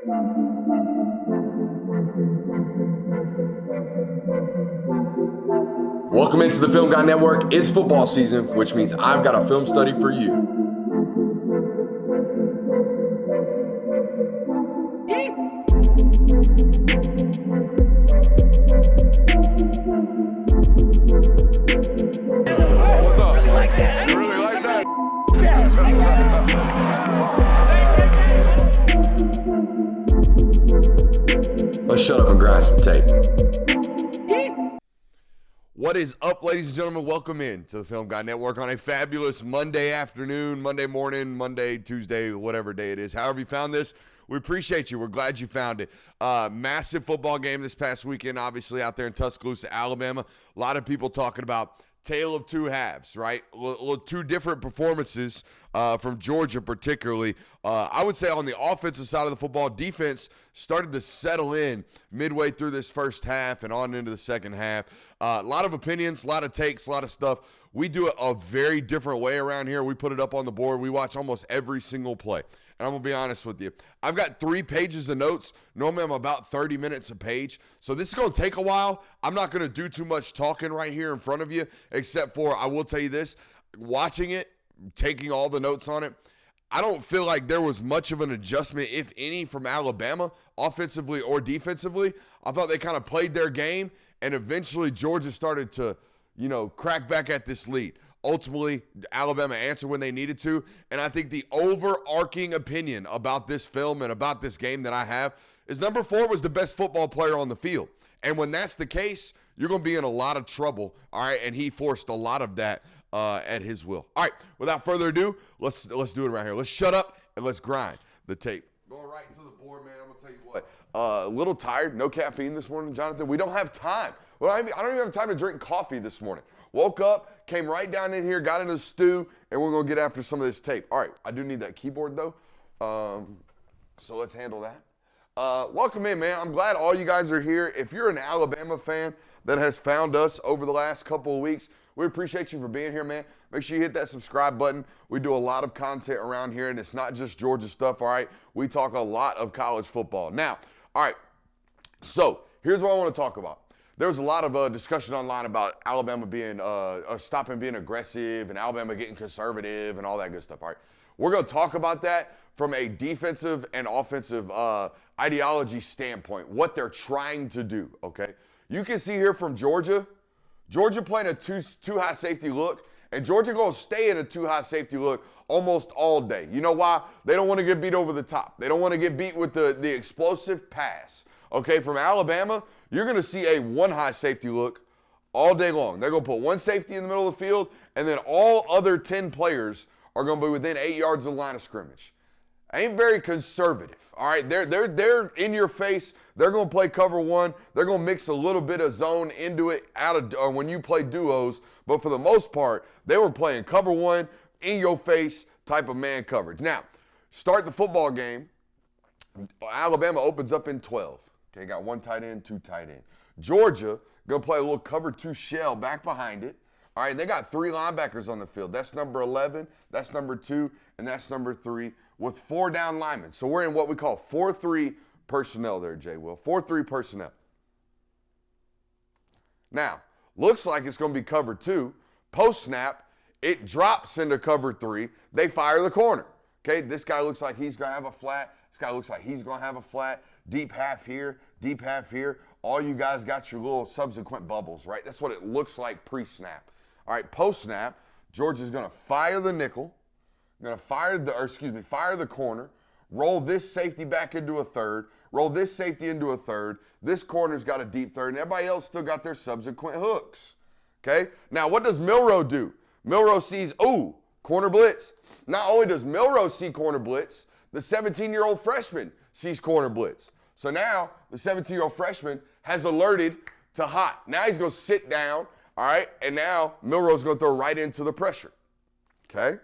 Welcome into the Film Guy Network. It's football season, which means I've got a film study for you. What's up? Really like that. You really like that? Let's shut up and grind some tape. What is up, ladies and gentlemen? Welcome in to the Film Guy Network on a fabulous Monday afternoon, Monday morning, Monday, Tuesday, whatever day it is. However you found this, we appreciate you. We're glad you found it. Massive football game this past weekend, obviously, out there in Tuscaloosa, Alabama. A lot of people talking about tale of two halves, right? Two different performances from Georgia particularly. I would say on the offensive side of the football, defense started to settle in midway through this first half and on into the second half. A lot of opinions, a lot of takes, a lot of stuff. We do it a very different way around here. We put it up on the board. We watch almost every single play. And I'm going to be honest with you. I've got 3 pages of notes. Normally, I'm about 30 minutes a page. So this is going to take a while. I'm not going to do too much talking right here in front of you, except for I will tell you this. Watching it, taking all the notes on it, I don't feel like there was much of an adjustment, if any, from Alabama, offensively or defensively. I thought they kind of played their game, and eventually Georgia started to, crack back at this lead. Ultimately, Alabama answered when they needed to, and I think the overarching opinion about this film and about this game that I have is number 4 was the best football player on the field. And when that's the case, you're going to be in a lot of trouble, all right? And he forced a lot of that at his will. All right, without further ado, let's do it right here. Let's shut up and let's grind the tape. Going right into the board, man, I'm going to tell you what. A little tired, no caffeine this morning, Jonathan. We don't have time. Well, I don't even have time to drink coffee this morning. Woke up, came right down in here, got in the stew, and we're going to get after some of this tape. All right, I do need that keyboard, though, so let's handle that. Welcome in, man. I'm glad all you guys are here. If you're an Alabama fan that has found us over the last couple of weeks, we appreciate you for being here, man. Make sure you hit that subscribe button. We do a lot of content around here, and it's not just Georgia stuff, all right? We talk a lot of college football. Now, all right, so here's what I want to talk about. There was a lot of discussion online about Alabama being stopping being aggressive and Alabama getting conservative and all that good stuff. All right, we're going to talk about that from a defensive and offensive ideology standpoint, what they're trying to do, okay? You can see here from Georgia playing a two high safety look, and Georgia going to stay in a two high safety look almost all day. You know why? They don't want to get beat over the top. They don't want to get beat with the explosive pass. Okay, from Alabama, you're going to see a one high safety look all day long. They're going to put one safety in the middle of the field, and then all other 10 players are going to be within 8 yards of the line of scrimmage. Ain't very conservative, all right? They're in your face. They're going to play cover one. They're going to mix a little bit of zone into it when you play duos. But for the most part, they were playing cover one, in your face type of man coverage. Now, start the football game. Alabama opens up in 12. Okay, got one tight end, two tight end. Georgia going to play a little cover 2 shell back behind it. All right, they got 3 linebackers on the field. That's number 11, that's number 2, and that's number 3 with 4 down linemen. So we're in what we call 4-3 personnel there, Jay Will. 4-3 personnel. Now, looks like it's going to be cover 2. Post snap, it drops into cover 3. They fire the corner. Okay, this guy looks like he's going to have a flat. This guy looks like he's going to have a flat. Deep half here, deep half here. All you guys got your little subsequent bubbles, right? That's what it looks like pre-snap. All right, post-snap, Georgia's going to fire the nickel, fire the corner, roll this safety back into a third, roll this safety into a third. This corner's got a deep third, and everybody else still got their subsequent hooks. Okay? Now, what does Milroe do? Milroe sees, corner blitz. Not only does Milroe see corner blitz, the 17-year-old freshman sees corner blitz. So now the 17-year-old freshman has alerted to hot. Now he's going to sit down, all right, and now Milroe's going to throw right into the pressure. Okay?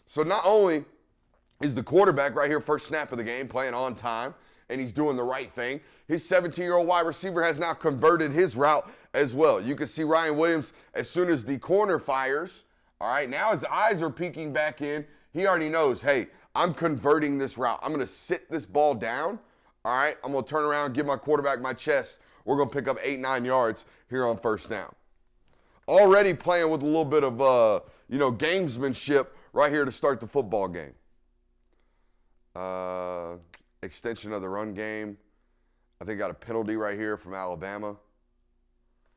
So not only is the quarterback right here, first snap of the game, playing on time, and he's doing the right thing, his 17-year-old wide receiver has now converted his route as well. You can see Ryan Williams, as soon as the corner fires, all right, now his eyes are peeking back in. He already knows, hey, I'm converting this route. I'm going to sit this ball down. All right, I'm going to turn around, give my quarterback my chest. We're going to pick up 8-9 yards here on first down. Already playing with a little bit of, gamesmanship right here to start the football game. Extension of the run game. I think got a penalty right here from Alabama.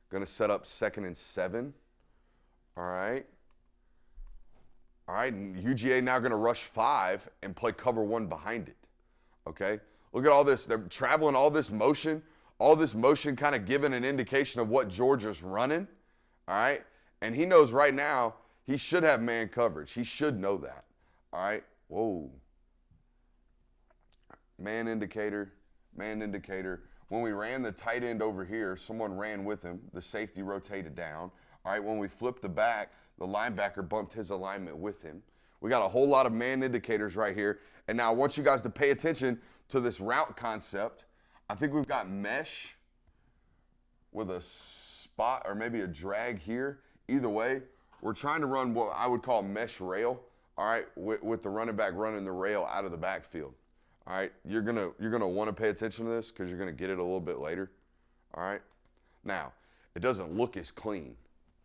Going to set up 2nd and 7. All right. All right, and UGA now going to rush 5 and play cover 1 behind it. Okay? Look at all this. They're traveling all this motion kind of giving an indication of what Georgia's running. All right? And he knows right now he should have man coverage. He should know that. All right? Whoa. Man indicator. When we ran the tight end over here, someone ran with him. The safety rotated down. All right, when we flipped the back, the linebacker bumped his alignment with him. We got a whole lot of man indicators right here. And now I want you guys to pay attention to this route concept. I think we've got mesh with a spot or maybe a drag here. Either way, we're trying to run what I would call mesh rail, all right, with the running back running the rail out of the backfield. All right, you're gonna want to pay attention to this because you're going to get it a little bit later. All right, now it doesn't look as clean,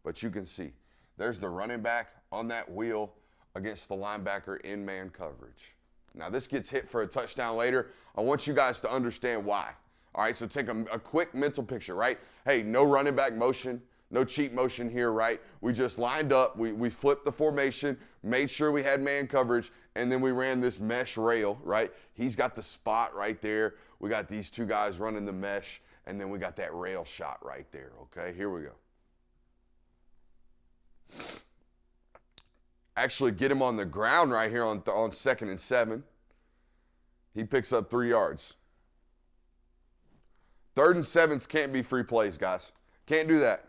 but you can see there's the running back on that wheel against the linebacker in man coverage. Now this gets hit for a touchdown later. I want you guys to understand why. All right, so take a quick mental picture, right? Hey, no running back motion, no cheat motion here, right? We just lined up, we flipped the formation, made sure we had man coverage, and then we ran this mesh rail, right? He's got the spot right there. We got these two guys running the mesh, and then we got that rail shot right there, okay? Here we go. Actually get him on the ground right here on 2nd and 7. He picks up 3 yards. 3rd and 7s can't be free plays, guys. Can't do that.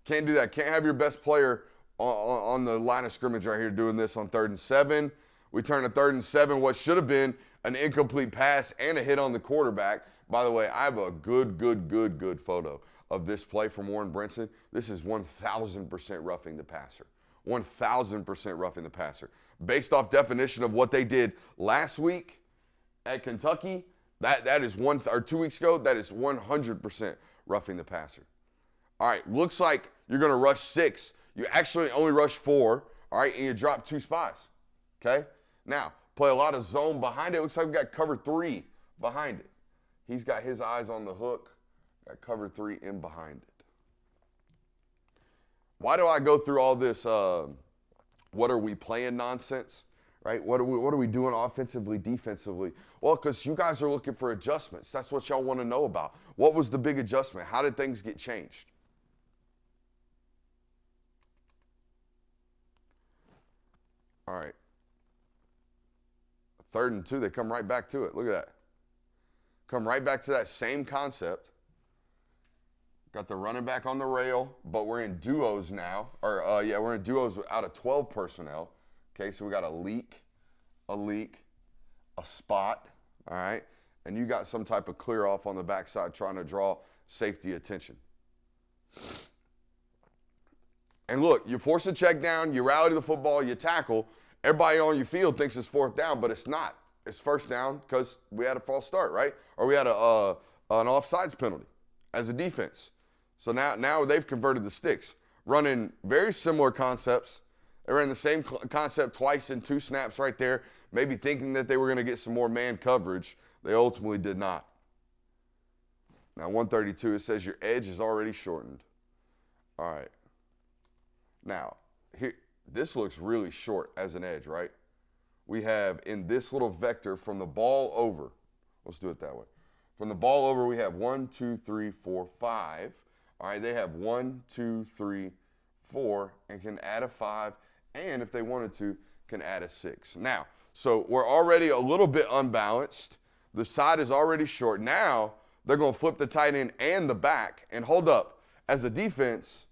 Can't do that. Can't have your best player on the line of scrimmage right here doing this on 3rd and 7. We turn to 3rd and 7, what should have been an incomplete pass and a hit on the quarterback. By the way, I have a good photo of this play from Warren Brinson. This is 1,000% roughing the passer. 1,000% roughing the passer. Based off definition of what they did last week at Kentucky, that is 2 weeks ago, that is 100% roughing the passer. All right, looks like you're going to rush 6. You actually only rush 4, all right, and you drop 2 spots, okay? Now, play a lot of zone behind it. Looks like we got cover 3 behind it. He's got his eyes on the hook, got cover 3 in behind it. Why do I go through all this, what are we playing nonsense, right? What are we doing offensively, defensively? Well, because you guys are looking for adjustments. That's what y'all want to know about. What was the big adjustment? How did things get changed? All right. 3rd and 2, they come right back to it. Look at that. Come right back to that same concept. Got the running back on the rail, but we're in duos now. We're in duos out of 12 personnel. Okay, so we got a leak, a spot, all right? And you got some type of clear off on the backside trying to draw safety attention. And look, you force a check down, you rally the football, you tackle. Everybody on your field thinks it's 4th down, but it's not. It's 1st down because we had a false start, right? Or we had an offsides penalty as a defense. So now they've converted the sticks, running very similar concepts. They ran the same concept twice in 2 snaps right there, maybe thinking that they were going to get some more man coverage. They ultimately did not. Now 132, it says your edge is already shortened. All right. Now, here, this looks really short as an edge, right? We have in this little vector from the ball over, let's do it that way. From the ball over, we have 1, 2, 3, 4, 5. All right, they have 1, 2, 3, 4, and can add a 5, and if they wanted to, can add a 6. Now, so we're already a little bit unbalanced. The side is already short. Now, they're going to flip the tight end and the back, and hold up. As a defense,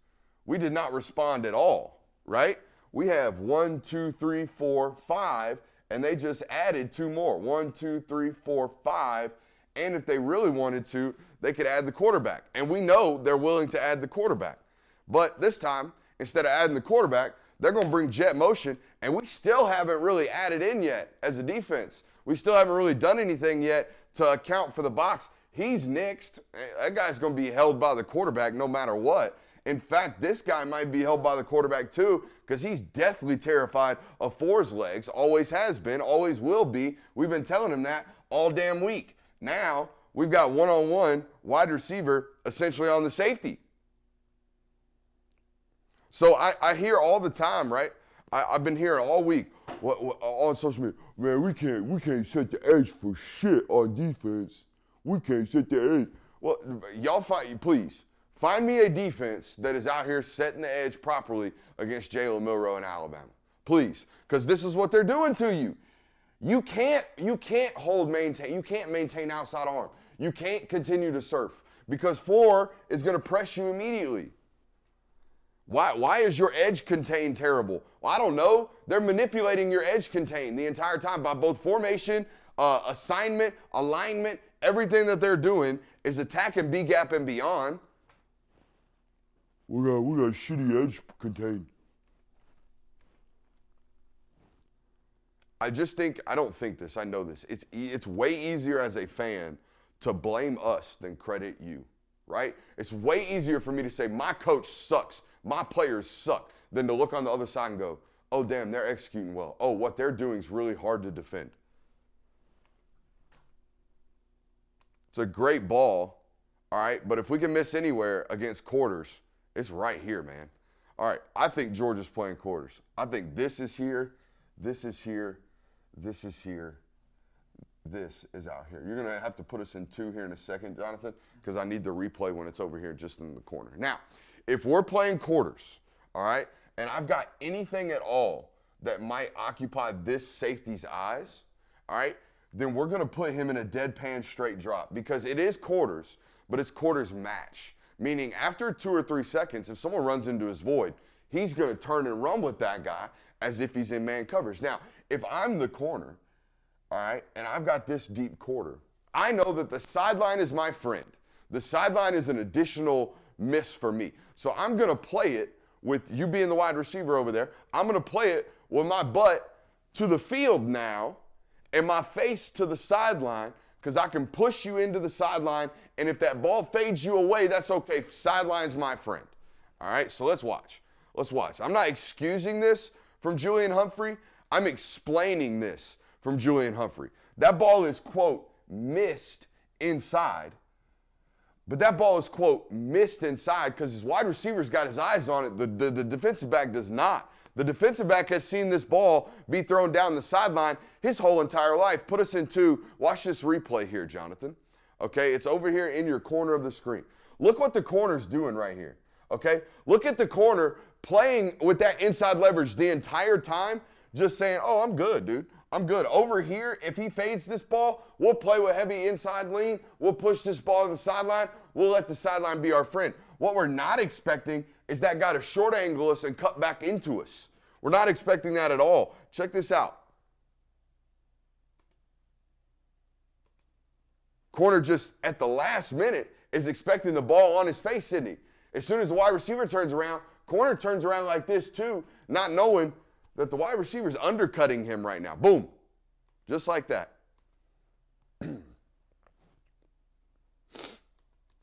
we did not respond at all, right? We have 1, 2, 3, 4, 5, and they just added 2 more. 1, 2, 3, 4, 5, and if they really wanted to, they could add the quarterback. And we know they're willing to add the quarterback. But this time, instead of adding the quarterback, They're going to bring jet motion, and we still haven't really added in yet as a defense. We still haven't really done anything yet to account for the box. He's nixed. That guy's going to be held by the quarterback no matter what. In fact, this guy might be held by the quarterback too because he's deathly terrified of Four's legs. Always has been, always will be. We've been telling him that all damn week. Now, we've got one-on-one wide receiver essentially on the safety. So I hear all the time, right? I've been hearing all week on social media, man, we can't set the edge for shit on defense. We can't set the edge. Well, y'all please, find me a defense that is out here setting the edge properly against Jalen Milroe in Alabama. Please, because this is what they're doing to you. You can't maintain outside arm. You can't continue to surf because 4 is going to press you immediately. Why is your edge contain terrible? Well, I don't know. They're manipulating your edge contain the entire time by both formation, assignment, alignment. Everything that they're doing is attacking B gap and beyond. We got shitty edge contain. I don't think this. I know this. It's way easier as a fan to blame us than credit you, right? It's way easier for me to say my coach sucks, my players suck, than to look on the other side and go, oh, damn, they're executing well. Oh, what they're doing is really hard to defend. It's a great ball, all right? But if we can miss anywhere against quarters, it's right here, man. All right, I think Georgia's playing quarters. I think this is here, this is here, this is here, this is out here. You're going to have to put us in 2 here in a second, Jonathan, because I need the replay when it's over here just in the corner. Now, if we're playing quarters, all right, and I've got anything at all that might occupy this safety's eyes, all right, then we're going to put him in a deadpan straight drop because it is quarters, but it's quarters match. Meaning after 2 or 3 seconds, if someone runs into his void, he's going to turn and run with that guy as if he's in man coverage. Now, if I'm the corner, all right, and I've got this deep quarter, I know that the sideline is my friend. The sideline is an additional miss for me. So I'm going to play it with you being the wide receiver over there. I'm going to play it with my butt to the field now and my face to the sideline because I can push you into the sideline, and if that ball fades you away, that's okay. Sideline's my friend. All right, so let's watch. Let's watch. I'm not excusing this from Julian Humphrey. I'm explaining this from Julian Humphrey. That ball is, quote, missed inside. But that ball is, quote, missed inside because his wide receiver's got his eyes on it. The defensive back does not. The defensive back has seen this ball be thrown down the sideline his whole entire life. Put us in 2. Watch this replay here, Jonathan. Okay, it's over here in your corner of the screen. Look what the corner's doing right here. Okay, look at the corner playing with that inside leverage the entire time, just saying, oh, I'm good, dude. I'm good. Over here, if he fades this ball, we'll play with heavy inside lean. We'll push this ball to the sideline. We'll let the sideline be our friend. What we're not expecting is that guy to short angle us and cut back into us. We're not expecting that at all. Check this out. Corner just at the last minute is expecting the ball on his face, isn't he? As soon as the wide receiver turns around, corner turns around like this too, not knowing that the wide receiver is undercutting him right now. Boom. Just like that.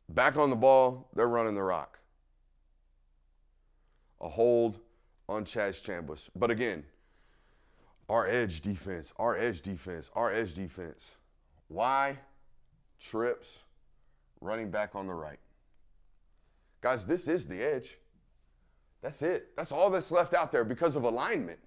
Back on the ball, they're running the rock. A hold on Chaz Chambliss. But again, our edge defense. Why? Trips, running back on the right. Guys, this is the edge. That's it. That's all that's left out there because of alignment.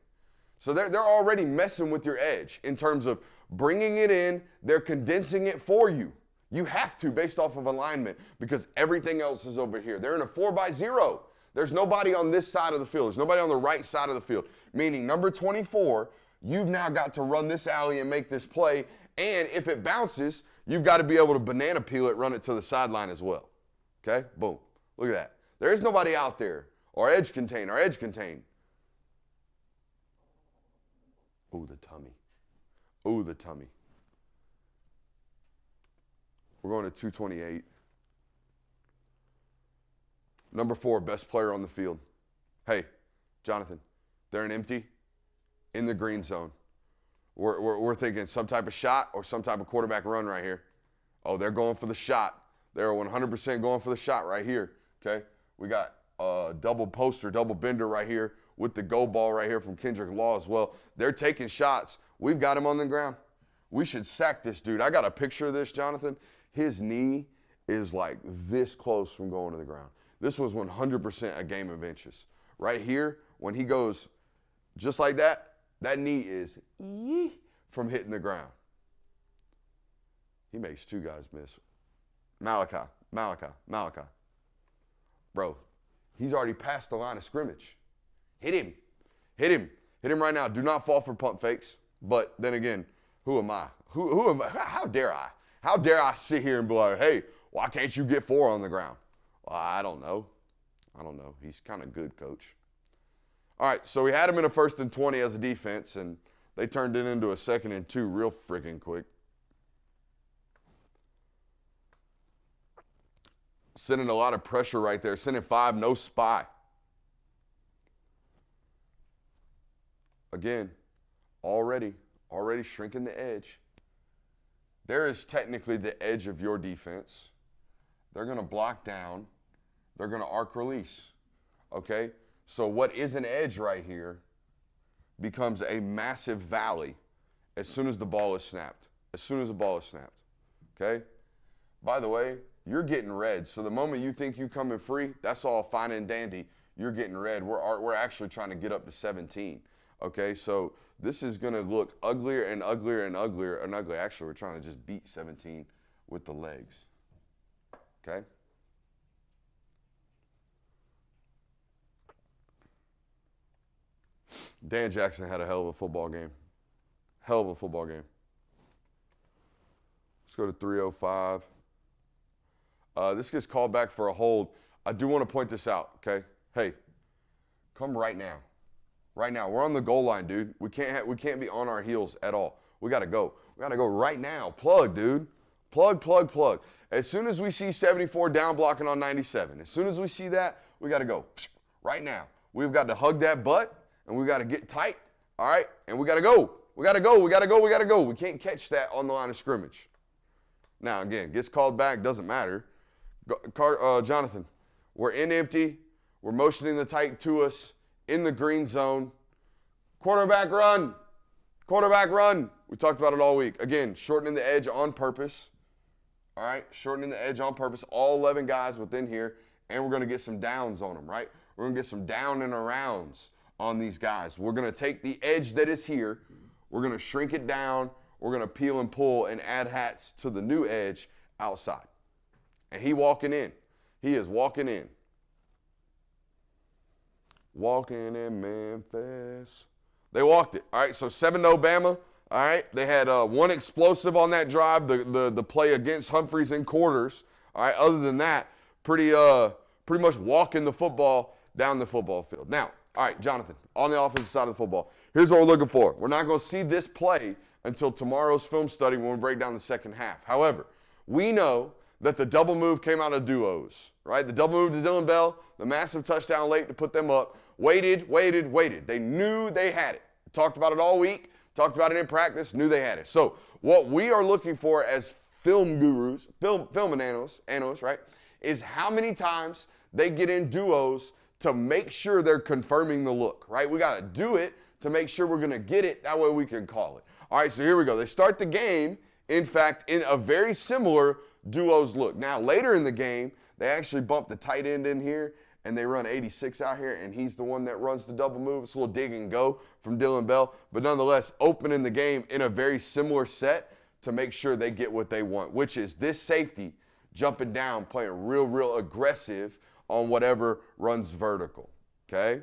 So they're already messing with your edge in terms of bringing it in. They're condensing it for you. You have to based off of alignment because everything else is over here. They're in a 4-by-0. There's nobody on this side of the field. There's nobody on the right side of the field. Meaning number 24, you've now got to run this alley and make this play. And if it bounces, you've got to be able to banana peel it, run it to the sideline as well. Okay? Boom. Look at that. There is nobody out there. Our edge contain. Ooh, the tummy. We're going to 228. Number 4, best player on the field. Hey, Jonathan, They're an empty in the green zone. We're thinking some type of shot or some type of quarterback run right here. Oh, they're going for the shot. They're 100% going for the shot right here, okay? We got a double poster, double bender right here with the go ball right here from Kendrick Law as well. They're taking shots. We've got him on the ground. We should sack this dude. I got a picture of this, Jonathan. His knee is like this close from going to the ground. This was 100% a game of inches. Right here, when he goes just like that, that knee is from hitting the ground. He makes two guys miss. Malachi. Bro, he's already passed the line of scrimmage. Hit him. Hit him right now. Do not fall for pump fakes. But then again, who am I? Who am I? How dare I? How dare I sit here and be like, hey, why can't you get 4 on the ground? Well, I don't know. He's kind of good, coach. All right, so we had him in a 1st and 20 as a defense, and they turned it into a 2nd and 2 real freaking quick. Sending a lot of pressure right there. Sending 5, no spy. Again, already shrinking the edge. There is technically the edge of your defense. They're going to block down. They're going to arc release. Okay? So what is an edge right here becomes a massive valley as soon as the ball is snapped. Okay? By the way, you're getting red. So the moment you think you coming free, that's all fine and dandy. You're getting red. We're actually trying to get up to 17. Okay? So this is going to look uglier and uglier and uglier and uglier. Actually, we're trying to just beat 17 with the legs. Okay? Dan Jackson had a hell of a football game. Let's go to 305. This gets called back for a hold. I do want to point this out, okay? Hey, come right now. Right now. We're on the goal line, dude. We can't be on our heels at all. We got to go. We got to go right now. Plug, dude. Plug. As soon as we see 74 down blocking on 97, as soon as we see that, we got to go. Right now. We've got to hug that butt, and we got to get tight, all right? And we got to go. We can't catch that on the line of scrimmage. Now, again, gets called back, doesn't matter. Jonathan, we're in empty. We're motioning the tight to us in the green zone. Quarterback run. We talked about it all week. Again, shortening the edge on purpose. All right, shortening the edge on purpose. All 11 guys within here, and we're going to get some downs on them, right? We're going to get some down and arounds on these guys. We're going to take the edge that is here. We're going to shrink it down. We're going to peel and pull and add hats to the new edge outside. And he walking in. He is walking in. Walking in Memphis. They walked it. All right, so 7-0 Bama. All right, they had one explosive on that drive, the play against Humphreys in quarters. All right, other than that, pretty much walking the football down the football field. Now, all right, Jonathan, on the offensive side of the football, here's what we're looking for. We're not going to see this play until tomorrow's film study when we break down the second half. However, we know that the double move came out of duos, right? The double move to Dylan Bell, the massive touchdown late to put them up. Waited. They knew they had it. Talked about it all week. Talked about it in practice. Knew they had it. So what we are looking for as film gurus, film analysts, right, is how many times they get in duos to make sure they're confirming the look, right? We got to do it to make sure we're going to get it. That way we can call it. All right, so here we go. They start the game, in fact, in a very similar duos look. Now, later in the game, they actually bump the tight end in here, and they run 86 out here, and he's the one that runs the double move. It's a little dig and go from Dylan Bell, but nonetheless, opening the game in a very similar set to make sure they get what they want, which is this safety jumping down, playing real aggressive on whatever runs vertical, okay?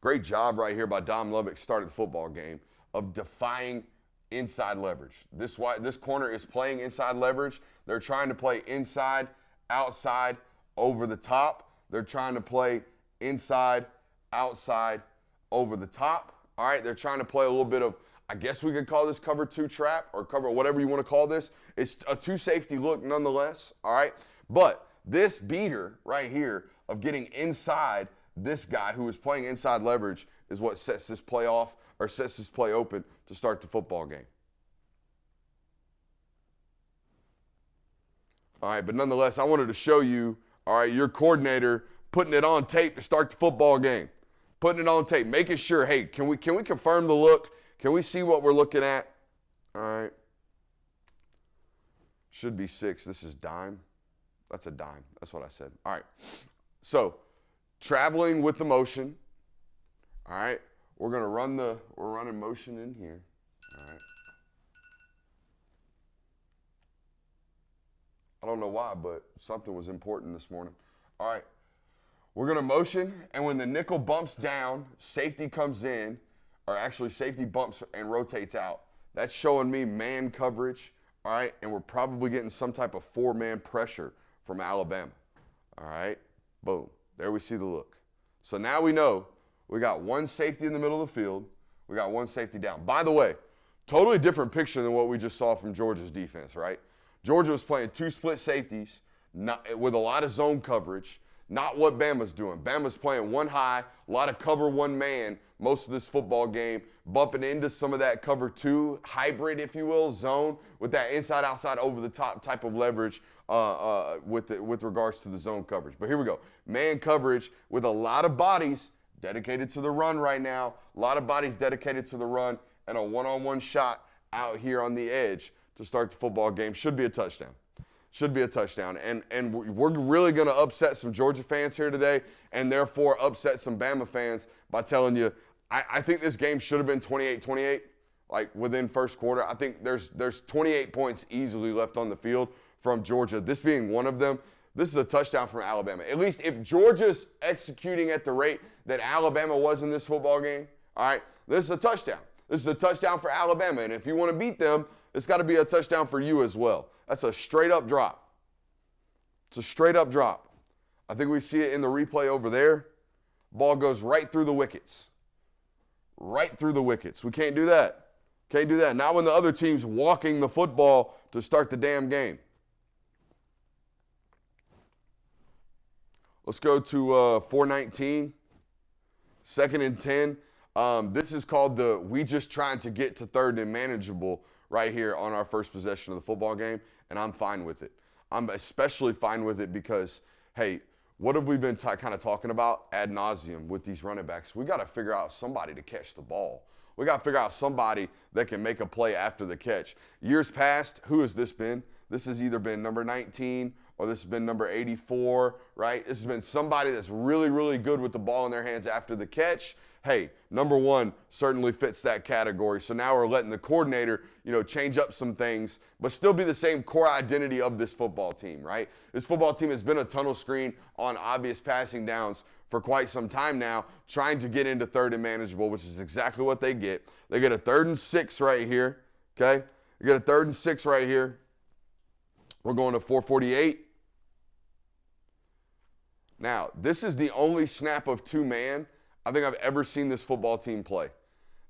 Great job right here by Dom Lubbock starting the football game of defying inside leverage. This corner is playing inside leverage. They're trying to play inside, outside, over the top. They're trying to play inside, outside, over the top. All right, they're trying to play a little bit of, I guess we could call this cover 2 trap or cover whatever you want to call this. It's a 2 safety look nonetheless, all right? But this beater right here of getting inside this guy who is playing inside leverage is what sets this play off or sets this play open to start the football game. All right, but nonetheless, I wanted to show you, all right, your coordinator putting it on tape to start the football game. Putting it on tape, making sure, hey, can we confirm the look? Can we see what we're looking at? All right. Should be 6. This is dime. That's a dime. That's what I said. All right. So, traveling with the motion. All right. We're running motion in here. All right. I don't know why, but something was important this morning. All right. We're going to motion, and when the nickel bumps down, safety comes in, or actually safety bumps and rotates out. That's showing me man coverage, all right? And we're probably getting some type of 4-man pressure from Alabama, all right? Boom. There we see the look. So now we know we got one safety in the middle of the field. We got one safety down. By the way, totally different picture than what we just saw from Georgia's defense, right? Georgia was playing 2 split safeties with a lot of zone coverage. Not what Bama's doing. Bama's playing 1 high, a lot of cover 1 man most of this football game, bumping into some of that cover 2 hybrid, if you will, zone with that inside-outside over-the-top type of leverage with regards to the zone coverage. But here we go. Man coverage with a lot of bodies dedicated to the run right now, a lot of bodies dedicated to the run, and a one-on-one shot out here on the edge to start the football game. Should be a touchdown. Should be a touchdown. And we're really going to upset some Georgia fans here today and therefore upset some Bama fans by telling you, I think this game should have been 28-28, like within first quarter. I think there's 28 points easily left on the field from Georgia, this being one of them. This is a touchdown from Alabama. At least if Georgia's executing at the rate that Alabama was in this football game, all right, this is a touchdown. This is a touchdown for Alabama. And if you want to beat them, it's got to be a touchdown for you as well. That's a straight-up drop. It's a straight-up drop. I think we see it in the replay over there. Ball goes right through the wickets. Right through the wickets. We can't do that. Can't do that. Not when the other team's walking the football to start the damn game. Let's go to 419. 2nd and 10. This is called the we just trying to get to 3rd and manageable right here on our first possession of the football game, and I'm fine with it. I'm especially fine with it because, hey, what have we been kind of talking about ad nauseum with these running backs? We got to figure out somebody to catch the ball. We got to figure out somebody that can make a play after the catch. Years past, who has this been? This has either been number 19 or this has been number 84, right? This has been somebody that's really, really good with the ball in their hands after the catch. Hey, number 1 certainly fits that category. So now we're letting the coordinator, change up some things, but still be the same core identity of this football team, right? This football team has been a tunnel screen on obvious passing downs for quite some time now, trying to get into 3rd and manageable, which is exactly what they get. They get a 3rd and 6 right here, okay? They get a 3rd and 6 right here. We're going to 448. Now, this is the only snap of 2-man I think I've ever seen this football team play.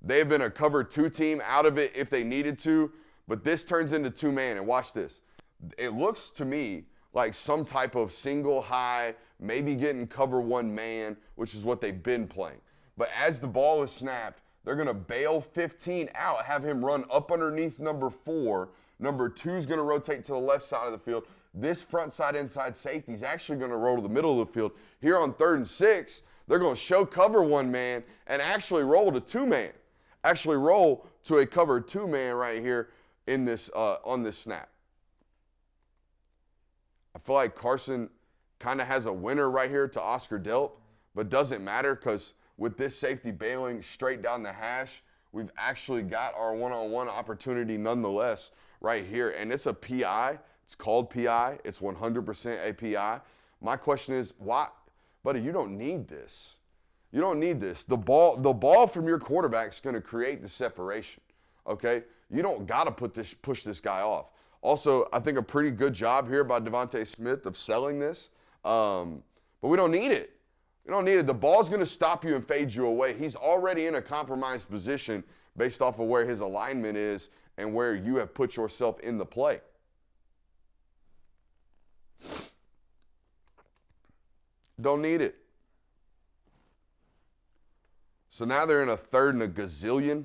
They've been a cover 2 team out of it if they needed to, but this turns into 2-man. And watch this. It looks to me like some type of single high, maybe getting cover 1 man, which is what they've been playing. But as the ball is snapped, they're going to bail 15 out, have him run up underneath number 4. Number 2 is going to rotate to the left side of the field. This front side inside safety is actually going to roll to the middle of the field. Here on 3rd and 6, they're going to show cover 1 man and actually roll to 2-man. Actually roll to a cover 2-man right here in this on this snap. I feel like Carson kind of has a winner right here to Oscar Delp, but doesn't matter because with this safety bailing straight down the hash, we've actually got our one-on-one opportunity nonetheless right here. And it's a PI. It's called PI. It's 100% a PI. My question is, why? Buddy, you don't need this. You don't need this. The ball from your quarterback is going to create the separation, okay? You don't got to push this guy off. Also, I think a pretty good job here by Devontae Smith of selling this, but we don't need it. We don't need it. The ball's going to stop you and fade you away. He's already in a compromised position based off of where his alignment is and where you have put yourself in the play. Don't need it. So now they're in a 3rd and a gazillion.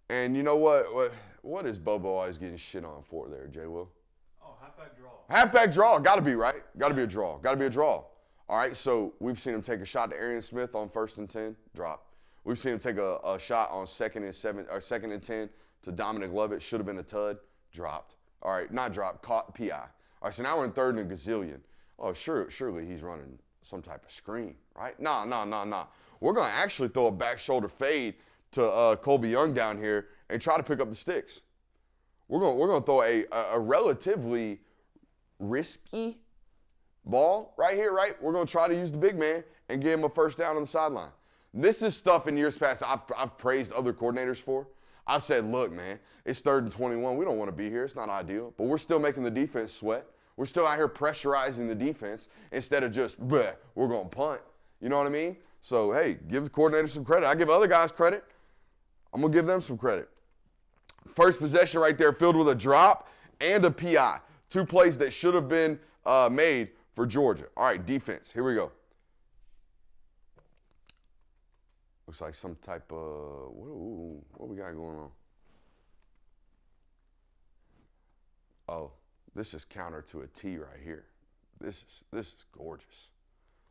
And you know what? What is Bobo always getting shit on for there, Jay Will? Oh, halfback draw. Halfback draw. Got to be, right? Got to be a draw. Got to be a draw. All right, so we've seen him take a shot to Arian Smith on 1st and 10, drop. We've seen him take a shot on 2nd and 10 to Dominic Lovett. Should have been a tud, dropped. All right, not dropped, caught PI. All right, so now we're in 3rd and a gazillion. Oh, surely he's running some type of screen, right? Nah. We're going to actually throw a back shoulder fade to Colby Young down here and try to pick up the sticks. We're going to throw a relatively risky ball right here, right? We're going to try to use the big man and get him a 1st down on the sideline. This is stuff in years past I've praised other coordinators for. I've said, look, man, it's 3rd and 21. We don't want to be here. It's not ideal. But we're still making the defense sweat. We're still out here pressurizing the defense instead of just, we're going to punt. You know what I mean? So, hey, give the coordinator some credit. I give other guys credit. I'm going to give them some credit. First possession right there filled with a drop and a PI. 2 plays that should have been made for Georgia. All right, defense. Here we go. Looks like some type of, what we got going on? Oh, this is counter to a T right here. This is gorgeous.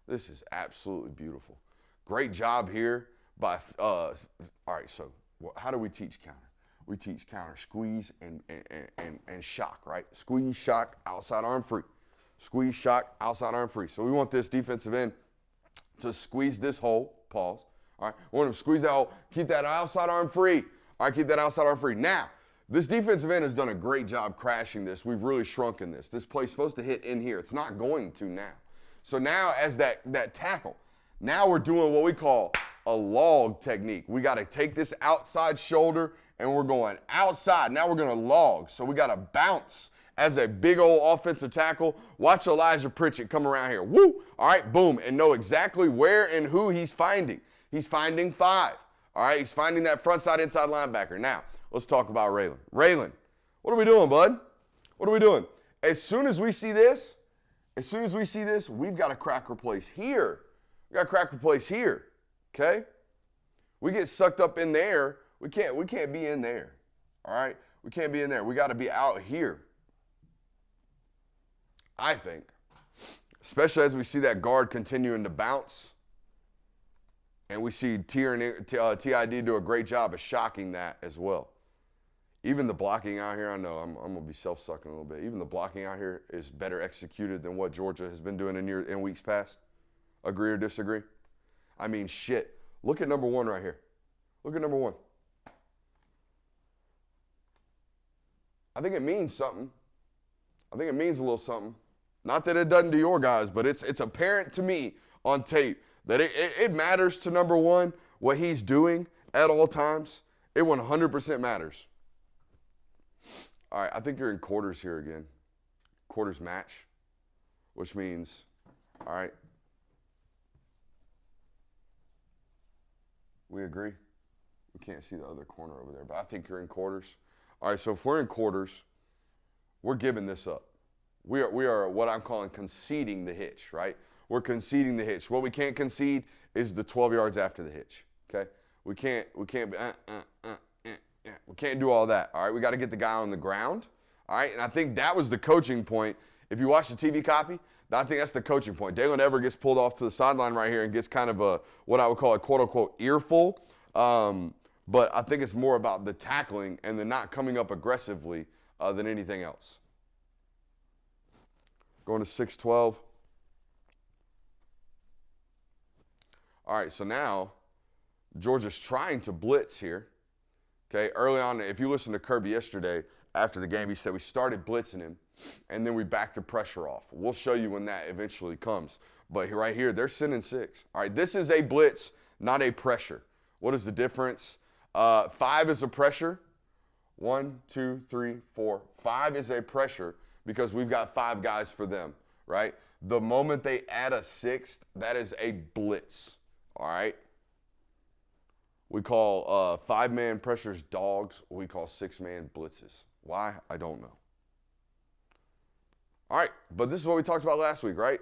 This is absolutely beautiful. Great job here by, all right, so how do we teach counter? We teach counter squeeze and shock, right? Squeeze, shock, outside arm free. Squeeze, shock, outside arm free. So we want this defensive end to squeeze this hole, pause. All right, we want him to squeeze that hole, keep that outside arm free. All right, keep that outside arm free. Now, this defensive end has done a great job crashing this. We've really shrunken this. This play's supposed to hit in here. It's not going to now. So now as that tackle, now we're doing what we call a log technique. We got to take this outside shoulder and we're going outside. Now we're going to log. So we got to bounce as a big old offensive tackle. Watch Elijah Pritchett come around here. Woo! All right, boom, and know exactly where and who he's finding. He's finding 5. All right, he's finding that front side inside linebacker. Now, let's talk about Raylan. Raylan, what are we doing, bud? What are we doing? As soon as we see this, we've got to crack replace here. We got to crack replace here, okay? We get sucked up in there. We can't be in there, all right? We can't be in there. We got to be out here, I think, especially as we see that guard continuing to bounce. And we see TID do a great job of shocking that as well. Even the blocking out here, I know I'm going to be self-sucking a little bit. Even the blocking out here is better executed than what Georgia has been doing in weeks past. Agree or disagree? I mean, shit. Look at number 1 right here. Look at number 1. I think it means something. I think it means a little something. Not that it doesn't to your guys, but it's apparent to me on tape that it matters to number 1 what he's doing at all times. It 100% matters. All right, I think you're in quarters here again. Quarters match, which means, all right, we agree. We can't see the other corner over there, but I think you're in quarters. All right, so if we're in quarters, we're giving this up. We are what I'm calling conceding the hitch, right? We're conceding the hitch. What we can't concede is the 12 yards after the hitch, okay? We can't do all that, all right? We got to get the guy on the ground, all right? And I think that was the coaching point. If you watch the TV copy, I think that's the coaching point. Dalen Everett gets pulled off to the sideline right here and gets kind of a, what I would call a quote-unquote earful. But I think it's more about the tackling and the not coming up aggressively than anything else. Going to 6-12. All right, so now Georgia's trying to blitz here. Okay, early on, if you listen to Kirby yesterday after the game, he said we started blitzing him, and then we backed the pressure off. We'll show you when that eventually comes. But right here, they're sending 6. All right, this is a blitz, not a pressure. What is the difference? 5 is a pressure. 1, 2, 3, 4. 5 is a pressure because we've got 5 guys for them, right? The moment they add a 6th, that is a blitz, all right? We call 5-man pressures dogs. We call 6-man blitzes. Why? I don't know. All right, but this is what we talked about last week, right?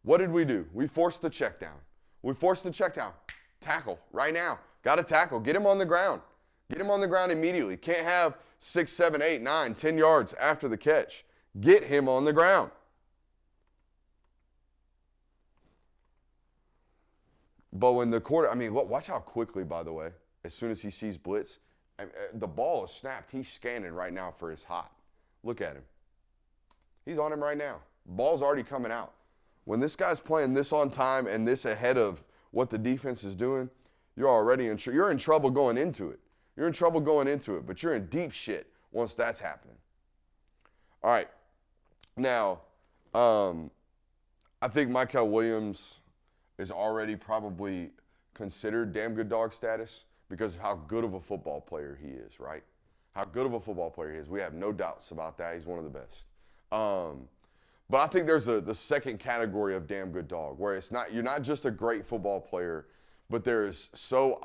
What did we do? We forced the check down. We forced the check down. Tackle right now. Got to tackle. Get him on the ground. Get him on the ground immediately. Can't have 6, 7, 8, 9, 10 yards after the catch. Get him on the ground. But when the quarter, watch how quickly, by the way, as soon as he sees blitz, the ball is snapped. He's scanning right now for his hot. Look at him. He's on him right now. Ball's already coming out. When this guy's playing this on time and this ahead of what the defense is doing, you're already you're in trouble going into it. You're in trouble going into it, but you're in deep shit once that's happening. All right. Now, I think Mykel Williams is already probably considered damn good dog status because of how good of a football player he is, right? How good of a football player he is. We have no doubts about that. He's one of the best. But I think there's the second category of damn good dog where you're not just a great football player, but there's so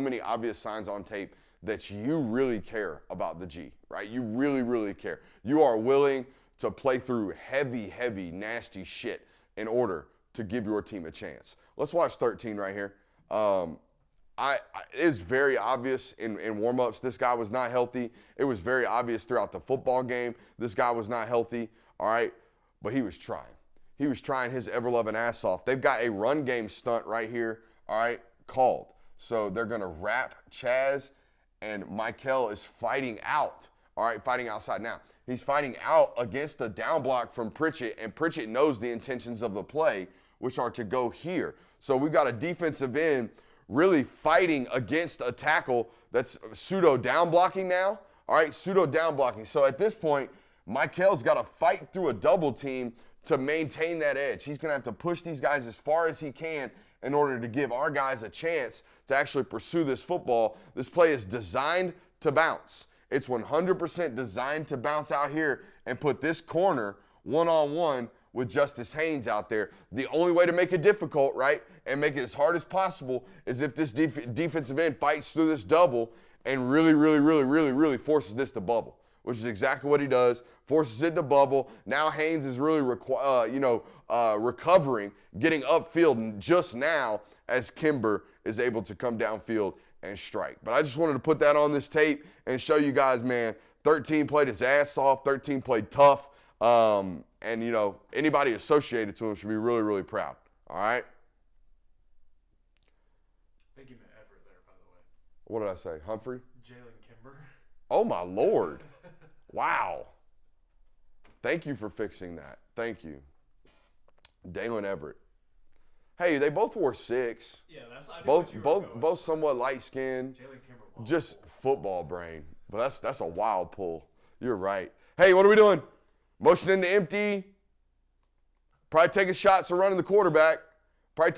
many obvious signs on tape that you really care about the G, right? You really, really care. You are willing to play through heavy, heavy, nasty shit in order to give your team a chance. Let's watch 13 right here. It is very obvious in warm-ups this guy was not healthy. It was very obvious throughout the football game this guy was not healthy, all right? But he was trying. He was trying his ever-loving ass off. They've got a run game stunt right here, all right, called. So they're going to wrap Chaz, and Mykel is fighting out, all right, fighting outside. Now, he's fighting out against the down block from Pritchett, and Pritchett knows the intentions of the play, which are to go here. So we've got a defensive end really fighting against a tackle that's pseudo down blocking now. All right, pseudo down blocking. So at this point, Mykel's got to fight through a double team to maintain that edge. He's going to have to push these guys as far as he can in order to give our guys a chance to actually pursue this football. This play is designed to bounce. It's 100% designed to bounce out here and put this corner one-on-one with Justice Haynes out there. The only way to make it difficult, right, and make it as hard as possible is if this defensive end fights through this double and really, really, really, really, really forces this to bubble, which is exactly what he does, forces it to bubble. Now Haynes is really recovering, getting upfield just now as Kimber is able to come downfield and strike. But I just wanted to put that on this tape and show you guys, man, 13 played his ass off, 13 played tough. And, anybody associated to him should be really, really proud. All right? I think you meant Everett there, by the way. What did I say? Humphrey? Jalen Kimber. Oh, my Lord. Wow. Thank you for fixing that. Thank you. Dalen Everett. Hey, they both wore 6. Yeah, I knew what you were going. Both somewhat light-skinned. Jalen Kimber. Just football brain. But that's a wild pull. You're right. Hey, what are we doing? Motion into empty. Probably taking shots or running the quarterback. We're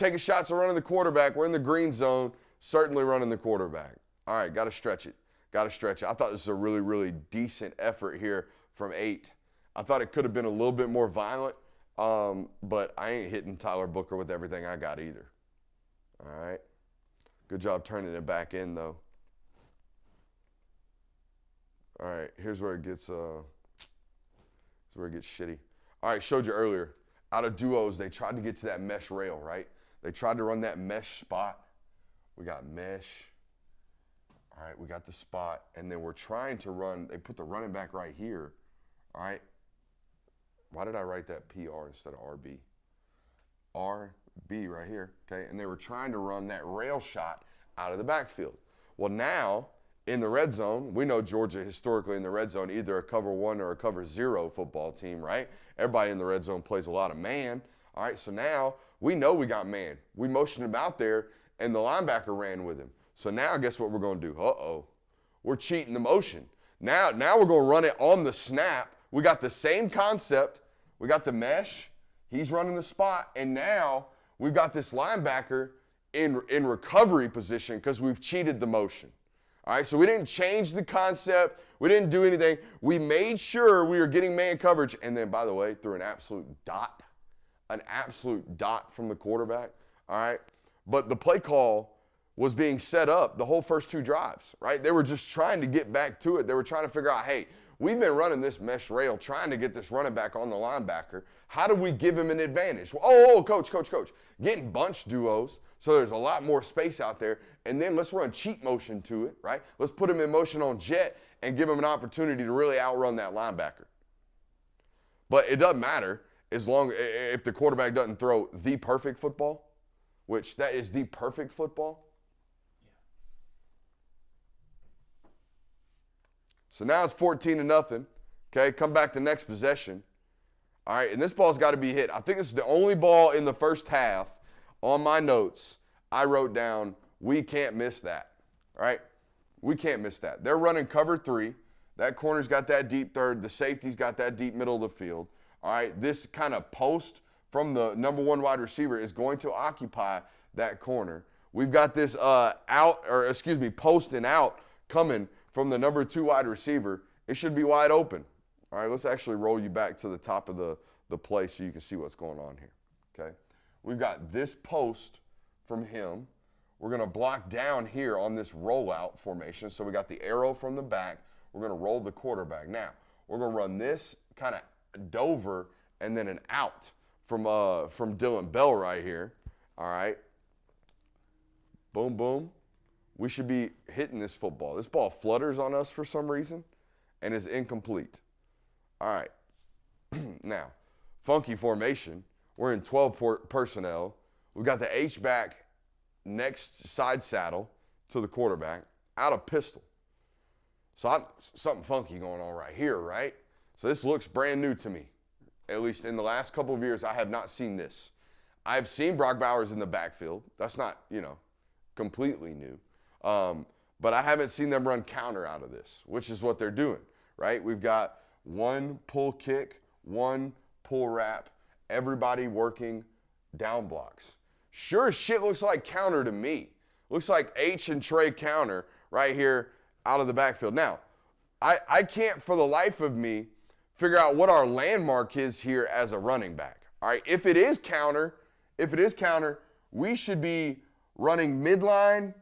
in the green zone. Certainly running the quarterback. All right, got to stretch it. I thought this was a really, really decent effort here from 8. I thought it could have been a little bit more violent, but I ain't hitting Tyler Booker with everything I got either. All right. Good job turning it back in, though. All right, here's where it gets shitty. All right, showed you earlier. Out of duos, they tried to get to that mesh rail, right? They tried to run that mesh spot. We got mesh. All right, we got the spot. And then we're trying to run. They put the running back right here. All right. Why did I write that PR instead of RB? RB right here, okay? And they were trying to run that rail shot out of the backfield. Well, now, in the red zone, we know Georgia historically in the red zone, either a cover 1 or a cover 0 football team, right? Everybody in the red zone plays a lot of man. All right, so now we know we got man. We motioned him out there, and the linebacker ran with him. So now guess what we're going to do? We're cheating the motion. Now we're going to run it on the snap. We got the same concept. We got the mesh. He's running the spot, and now we've got this linebacker in recovery position because we've cheated the motion. All right, so we didn't change the concept. We didn't do anything. We made sure we were getting man coverage. And then, by the way, threw an absolute dot from the quarterback. All right, but the play call was being set up the whole first 2 drives, right? They were just trying to get back to it. They were trying to figure out, hey, We've been running this mesh rail trying to get this running back on the linebacker. How do we give him an advantage? Coach. Getting bunch duos so there's a lot more space out there. And then let's run cheat motion to it, right? Let's put him in motion on jet and give him an opportunity to really outrun that linebacker. But it doesn't matter if the quarterback doesn't throw the perfect football, which that is the perfect football. So now it's 14-0. Okay, come back the next possession. All right, and this ball's got to be hit. I think this is the only ball in the first half on my notes I wrote down, we can't miss that. All right, we can't miss that. They're running cover 3. That corner's got that deep third. The safety's got that deep middle of the field. All right, this kind of post from the number 1 wide receiver is going to occupy that corner. We've got this post and out coming from the number 2 wide receiver. It should be wide open. All right, let's actually roll you back to the top of the play so you can see what's going on here, okay? We've got this post from him. We're going to block down here on this rollout formation. So we got the arrow from the back. We're going to roll the quarterback. Now, we're going to run this kind of Dover and then an out from Dylan Bell right here, all right? Boom, boom. We should be hitting this football. This ball flutters on us for some reason and is incomplete. All right. Now, funky formation. We're in 12 personnel. We've got the H-back next side saddle to the quarterback out of pistol. So something funky going on right here, right? So this looks brand new to me. At least in the last couple of years, I have not seen this. I've seen Brock Bowers in the backfield. That's not, completely new. But I haven't seen them run counter out of this, which is what they're doing, right? We've got 1 pull kick, 1 pull wrap, everybody working down blocks. Sure as shit looks like counter to me. Looks like H and Trey counter right here out of the backfield. Now, I can't for the life of me figure out what our landmark is here as a running back. All right, if it is counter, we should be running midline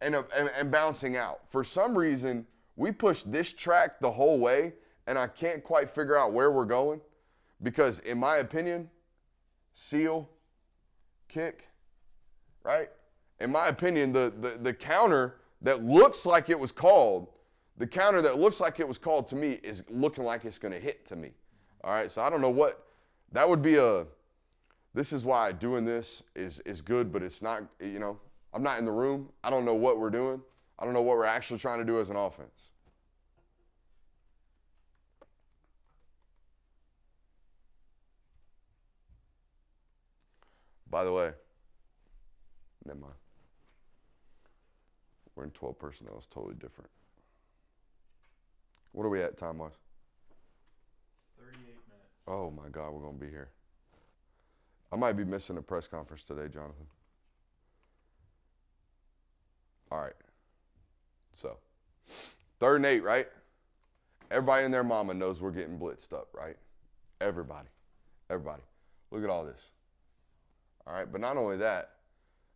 and bouncing out. For some reason, we pushed this track the whole way, and I can't quite figure out where we're going because, in my opinion, seal, kick, right? In my opinion, the counter that looks like it was called, to me is looking like it's going to hit to me. All right, so I don't know what, that would be this is why doing this is good, but it's not, I'm not in the room. I don't know what we're doing. I don't know what we're actually trying to do as an offense. By the way, never mind. We're in 12 personnel. It's totally different. What are we at time-wise? 38 minutes. Oh, my God, we're going to be here. I might be missing a press conference today, Jonathan. All right. So, 3rd and 8, right? Everybody and their mama knows we're getting blitzed up, right? Everybody. Look at all this. All right, but not only that,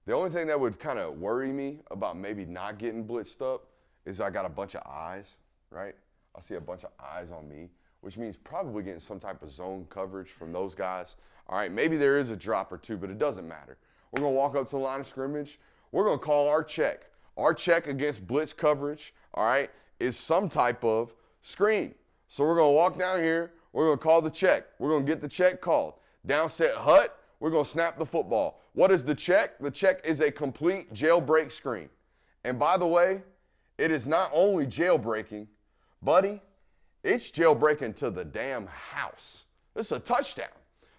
the only thing that would kind of worry me about maybe not getting blitzed up is I got a bunch of eyes, right? I see a bunch of eyes on me, which means probably getting some type of zone coverage from those guys. All right, maybe there is a drop or two, but it doesn't matter. We're going to walk up to the line of scrimmage. We're going to call our check. Our check against blitz coverage, all right, is some type of screen. So we're going to walk down here. We're going to call the check. We're going to get the check called. Down set hut. We're going to snap the football. What is the check? The check is a complete jailbreak screen. And by the way, it is not only jailbreaking, buddy, it's jailbreaking to the damn house. This is a touchdown.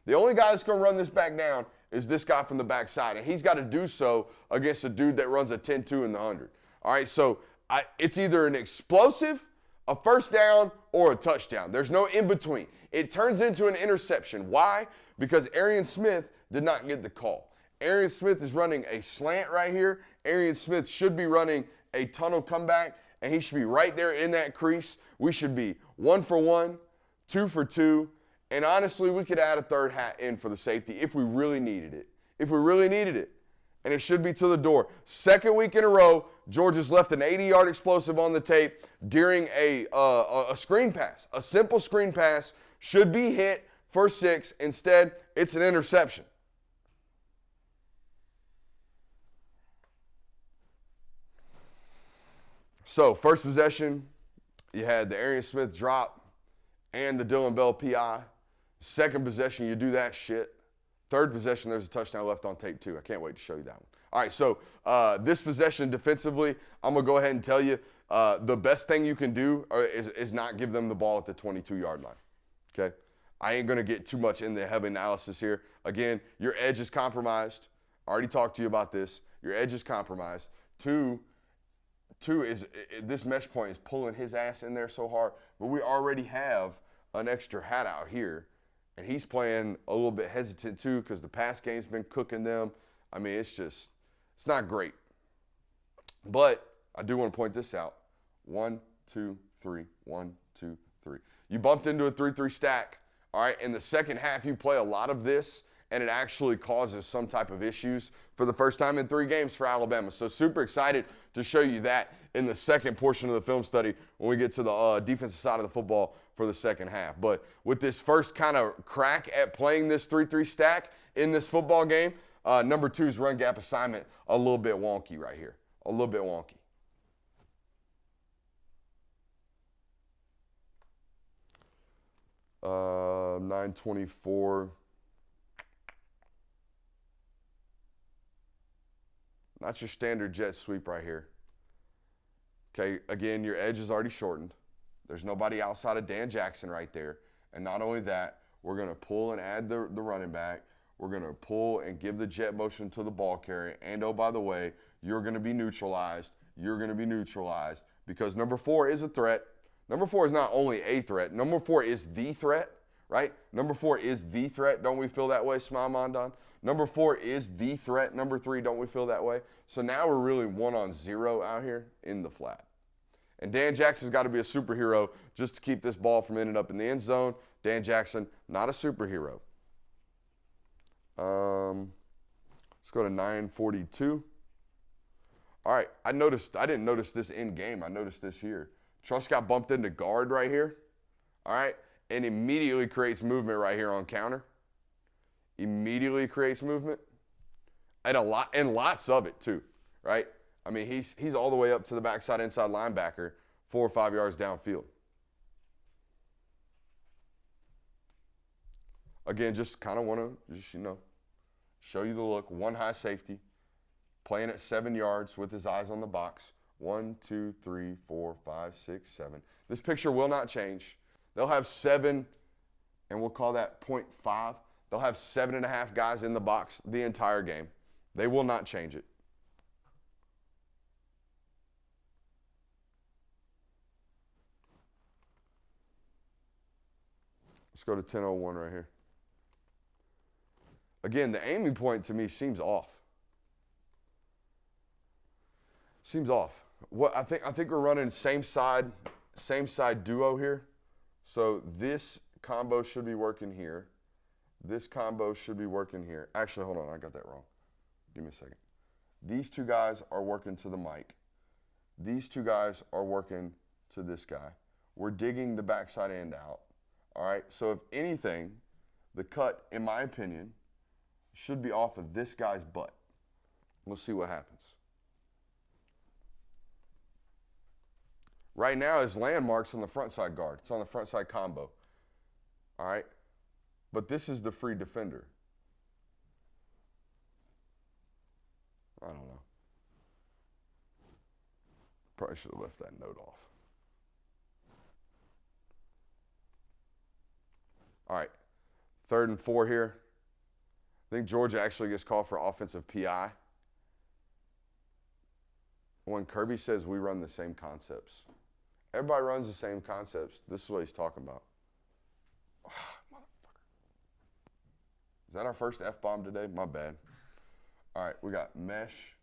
The only guy that's going to run this back down is this guy from the backside, and he's got to do so against a dude that runs a 10-2 in the 100. All right, so it's either an explosive, a first down, or a touchdown. There's no in between. It turns into an interception. Why? Because Arian Smith did not get the call. Arian Smith is running a slant right here. Arian Smith should be running a tunnel comeback, and he should be right there in that crease. We should be 1 for 1, 2 for 2, and honestly, we could add a third hat in for the safety if we really needed it. And it should be to the door. 2nd week in a row, Georgia's left an 80-yard explosive on the tape during a screen pass. A simple screen pass should be hit for 6. Instead, it's an interception. So, first possession, you had the Arian Smith drop and the Dylan Bell PI. Second possession, you do that shit. Third possession, there's a touchdown left on tape too. I can't wait to show you that one. All right, so this possession defensively, I'm going to go ahead and tell you the best thing you can do is not give them the ball at the 22-yard line, okay? I ain't going to get too much in the heavy analysis here. Again, your edge is compromised. I already talked to you about this. Your edge is compromised. Two is this mesh point is pulling his ass in there so hard, but we already have an extra hat out here, and he's playing a little bit hesitant too because the pass game's been cooking them. I mean, it's not great. But I do want to point this out. 1, 2, 3, 1, 2, 3. You bumped into a 3-3 stack, all right? In the second half, you play a lot of this, and it actually causes some type of issues for the first time in 3 games for Alabama. So super excited to show you that in the second portion of the film study when we get to the defensive side of the football for the second half. But with this first kind of crack at playing this 3-3 stack in this football game, number 2's run gap assignment a little bit wonky right here. A little bit wonky. Uh, 924. Not your standard jet sweep right here. Okay, again, your edge is already shortened. There's nobody outside of Dan Jackson right there. And not only that, we're going to pull and add the running back. We're going to pull and give the jet motion to the ball carrier. And, oh, by the way, you're going to be neutralized. You're going to be neutralized because number 4 is a threat. Number 4 is not only a threat. Number 4 is the threat, right? Number 4 is the threat. Don't we feel that way, Smile Mondon? Number 4 is the threat. Number 3, don't we feel that way? So now we're really 1-on-0 out here in the flat. And Dan Jackson's got to be a superhero just to keep this ball from ending up in the end zone. Dan Jackson, not a superhero. Let's go to 942. All right, I didn't notice this in game. I noticed this here. Truss got bumped into guard right here. All right, and immediately creates movement right here on counter. Immediately creates movement. And lots of it too, right? I mean, he's all the way up to the backside inside linebacker, 4 or 5 yards downfield. Again, just kind of want to show you the look. 1 high safety, playing at 7 yards with his eyes on the box. 1, 2, 3, 4, 5, 6, 7. This picture will not change. They'll have 7, and we'll call that 0.5. They'll have 7.5 guys in the box the entire game. They will not change it. Let's go to 10:01 right here. Again, the aiming point to me seems off. Seems off. What I think we're running same side duo here. So this combo should be working here. This combo should be working here. Actually, hold on, I got that wrong. Give me a second. These 2 guys are working to the mic. These 2 guys are working to this guy. We're digging the backside end out. All right, so if anything, the cut, in my opinion, should be off of this guy's butt. We'll see what happens. Right now, his landmark's on the front side guard. It's on the front side combo. All right, but this is the free defender. I don't know. Probably should have left that note off. All right, 3rd and 4 here. I think Georgia actually gets called for offensive PI. When Kirby says we run the same concepts. Everybody runs the same concepts. This is what he's talking about. Motherfucker. Is that our first F-bomb today? My bad. All right, we got mesh.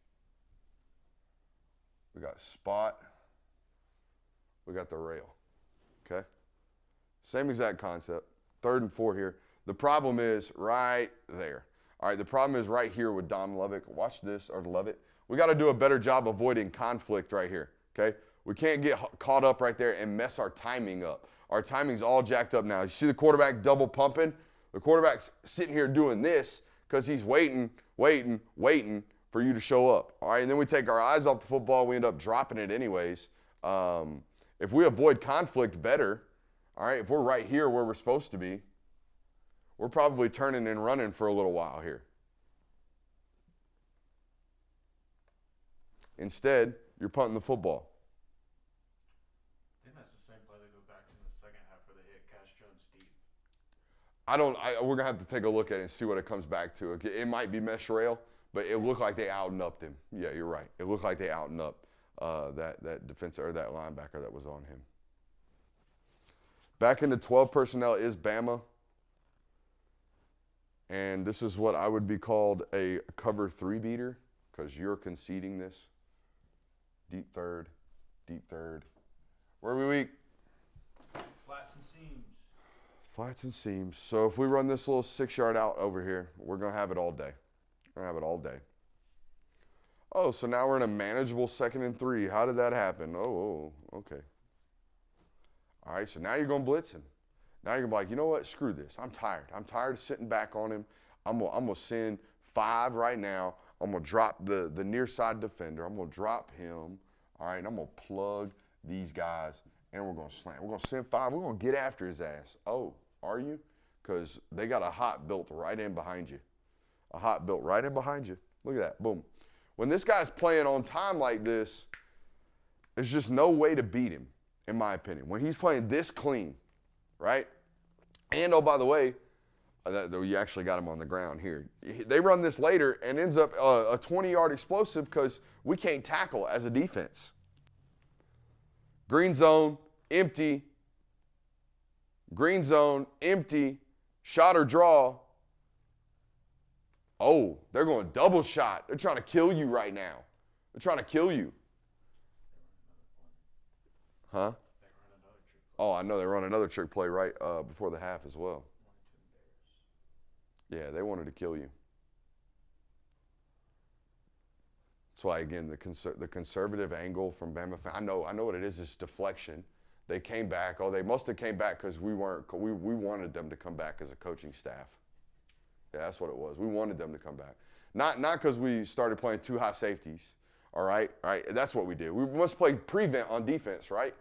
We got spot. We got the rail. Okay? Same exact concept. 3rd and 4 here. The problem is right there. All right, the problem is right here with Dom Levitt. Watch this, or Levitt. We got to do a better job avoiding conflict right here, okay? We can't get caught up right there and mess our timing up. Our timing's all jacked up now. You see the quarterback double pumping? The quarterback's sitting here doing this because he's waiting for you to show up, all right? And then we take our eyes off the football. We end up dropping it anyways. If we avoid conflict better, all right, if we're right here where we're supposed to be, we're probably turning and running for a little while here. Instead, you're punting the football. I think that's the same play they go back to in the second half where they hit Cash Jones deep. We're going to have to take a look at it and see what it comes back to. It might be mesh rail, but it looked like they out-and-upped him. Yeah, you're right. It looked like they out-and-upped that defensive or that linebacker that was on him. Back into 12 personnel is Bama. And this is what I would be called a cover 3 beater because you're conceding this. Deep third. Where are we weak? Flats and seams. Flats and seams. So if we run this little 6-yard out over here, we're going to have it all day. Oh, so now we're in a manageable 2nd and 3. How did that happen? Oh, okay. All right, so now you're going blitzing. Now you're going to be like, you know what? Screw this. I'm tired. I'm tired of sitting back on him. I'm going to send 5 right now. I'm going to drop the near side defender. I'm going to drop him. All right, and I'm going to plug these guys, and we're going to slam. We're going to send 5. We're going to get after his ass. Oh, are you? Because they got a hot built right in behind you. Look at that. Boom. When this guy's playing on time like this, there's just no way to beat him, in my opinion. When he's playing this clean, right? And, oh, by the way, you actually got him on the ground here. They run this later and ends up a 20-yard explosive because we can't tackle as a defense. Green zone, empty. Shot or draw. Oh, they're going double shot. They're trying to kill you right now. Huh? Oh, I know they run another trick play right before the half as well. Yeah, they wanted to kill you. That's why, again, the conservative angle from Bama. I know what it is. It's deflection. They came back. Oh, they must have came back because we wanted them to come back as a coaching staff. Yeah, that's what it was. We wanted them to come back. Not because we started playing 2 high safeties. All right. That's what we did. We must play prevent on defense, right?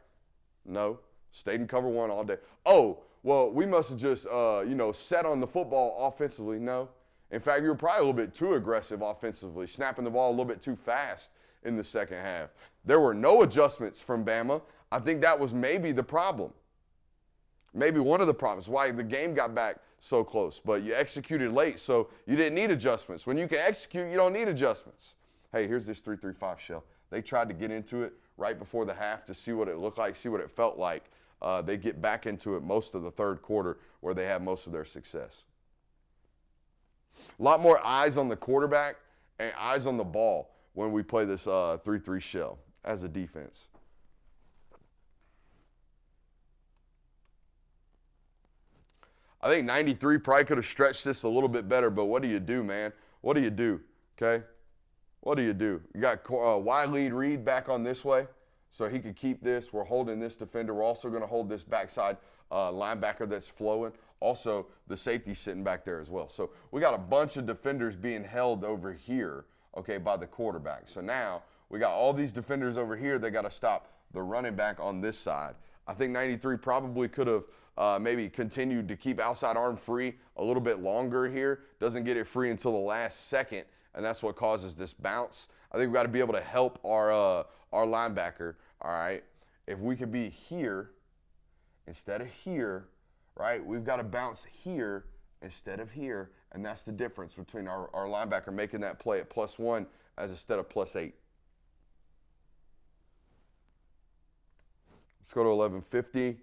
No. Stayed in cover 1 all day. Oh, well, we must have just, set on the football offensively. No. In fact, you were probably a little bit too aggressive offensively, snapping the ball a little bit too fast in the second half. There were no adjustments from Bama. I think that was maybe the problem. Maybe one of the problems, why the game got back so close. But you executed late, so you didn't need adjustments. When you can execute, you don't need adjustments. Hey, here's this 3-3-5 shell. They tried to get into it right before the half to see what it looked like, see what it felt like. They get back into it most of the third quarter where they have most of their success. A lot more eyes on the quarterback and eyes on the ball when we play this 3-3 shell as a defense. I think 93 probably could have stretched this a little bit better, but what do you do, man? What do you do, okay? What do? You got Wiley Reed back on this way, so he could keep this. We're holding this defender. We're also going to hold this backside linebacker that's flowing. Also, the safety sitting back there as well. So we got a bunch of defenders being held over here, okay, by the quarterback. So now we got all these defenders over here. They got to stop the running back on this side. I think 93 probably could have maybe continued to keep outside arm free a little bit longer here. Doesn't get it free until the last second, and that's what causes this bounce. I think we've got to be able to help our linebacker, all right? If we could be here instead of here, right, we've got to bounce here instead of here, and that's the difference between our linebacker making that play at +1 as instead of +8. Let's go to 1150.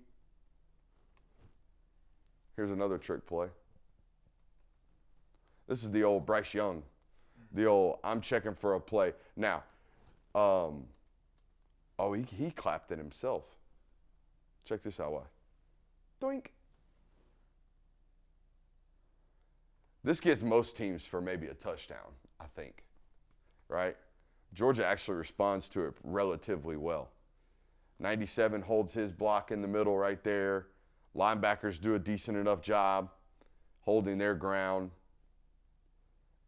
Here's another trick play. This is the old Bryce Young. The old, I'm checking for a play. Now, he clapped it himself. Check this out, why? Doink. This gets most teams for maybe a touchdown, I think, right? Georgia actually responds to it relatively well. 97 holds his block in the middle right there. Linebackers do a decent enough job holding their ground.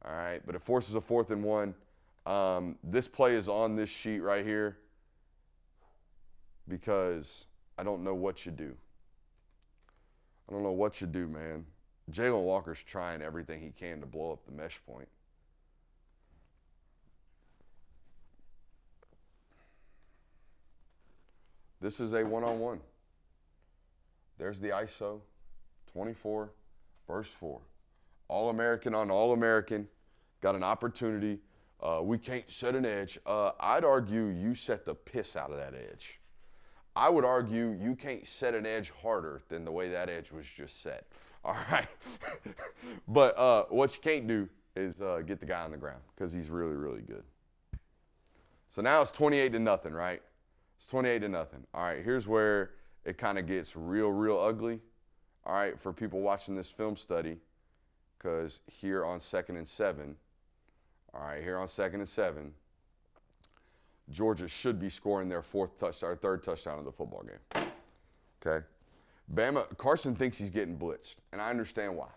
All right, but it forces a 4th and 1. This play is on this sheet right here because I don't know what you do. I don't know what you do, man. Jalen Walker's trying everything he can to blow up the mesh point. This is a one-on-one. There's the ISO, 24, verse 4. All-American on All-American. Got an opportunity. We can't set an edge. I'd argue you set the piss out of that edge. I would argue you can't set an edge harder than the way that edge was just set. All right. But what you can't do is get the guy on the ground because he's really, really good. So now it's 28-0, right? It's 28-0. All right, here's where it kind of gets real, real ugly. All right, for people watching this film study, because here on 2nd and 7, all right, here on 2nd and 7, Georgia should be scoring their 3rd touchdown of the football game. Okay? Carson thinks he's getting blitzed, and I understand why.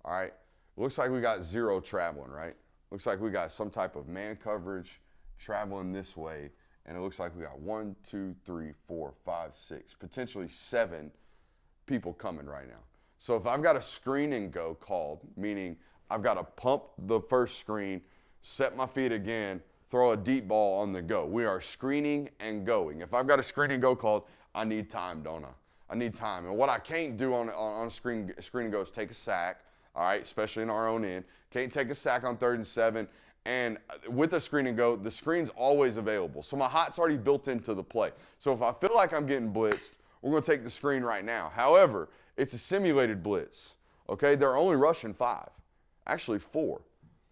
All right? Looks like we got 0 traveling, right? Looks like we got some type of man coverage traveling this way, and it looks like we got 1, 2, 3, 4, 5, 6, potentially 7 people coming right now. So if I've got a screen and go called, meaning I've got to pump the first screen, set my feet again, throw a deep ball on the go. We are screening and going. If I've got a screen and go called, I need time, don't I? I need time. And what I can't do on screen and go is take a sack, all right, especially in our own end. Can't take a sack on 3rd and 7. And with a screen and go, the screen's always available. So my hot's already built into the play. So if I feel like I'm getting blitzed, we're going to take the screen right now. However, it's a simulated blitz, okay? They're only rushing 5, actually 4.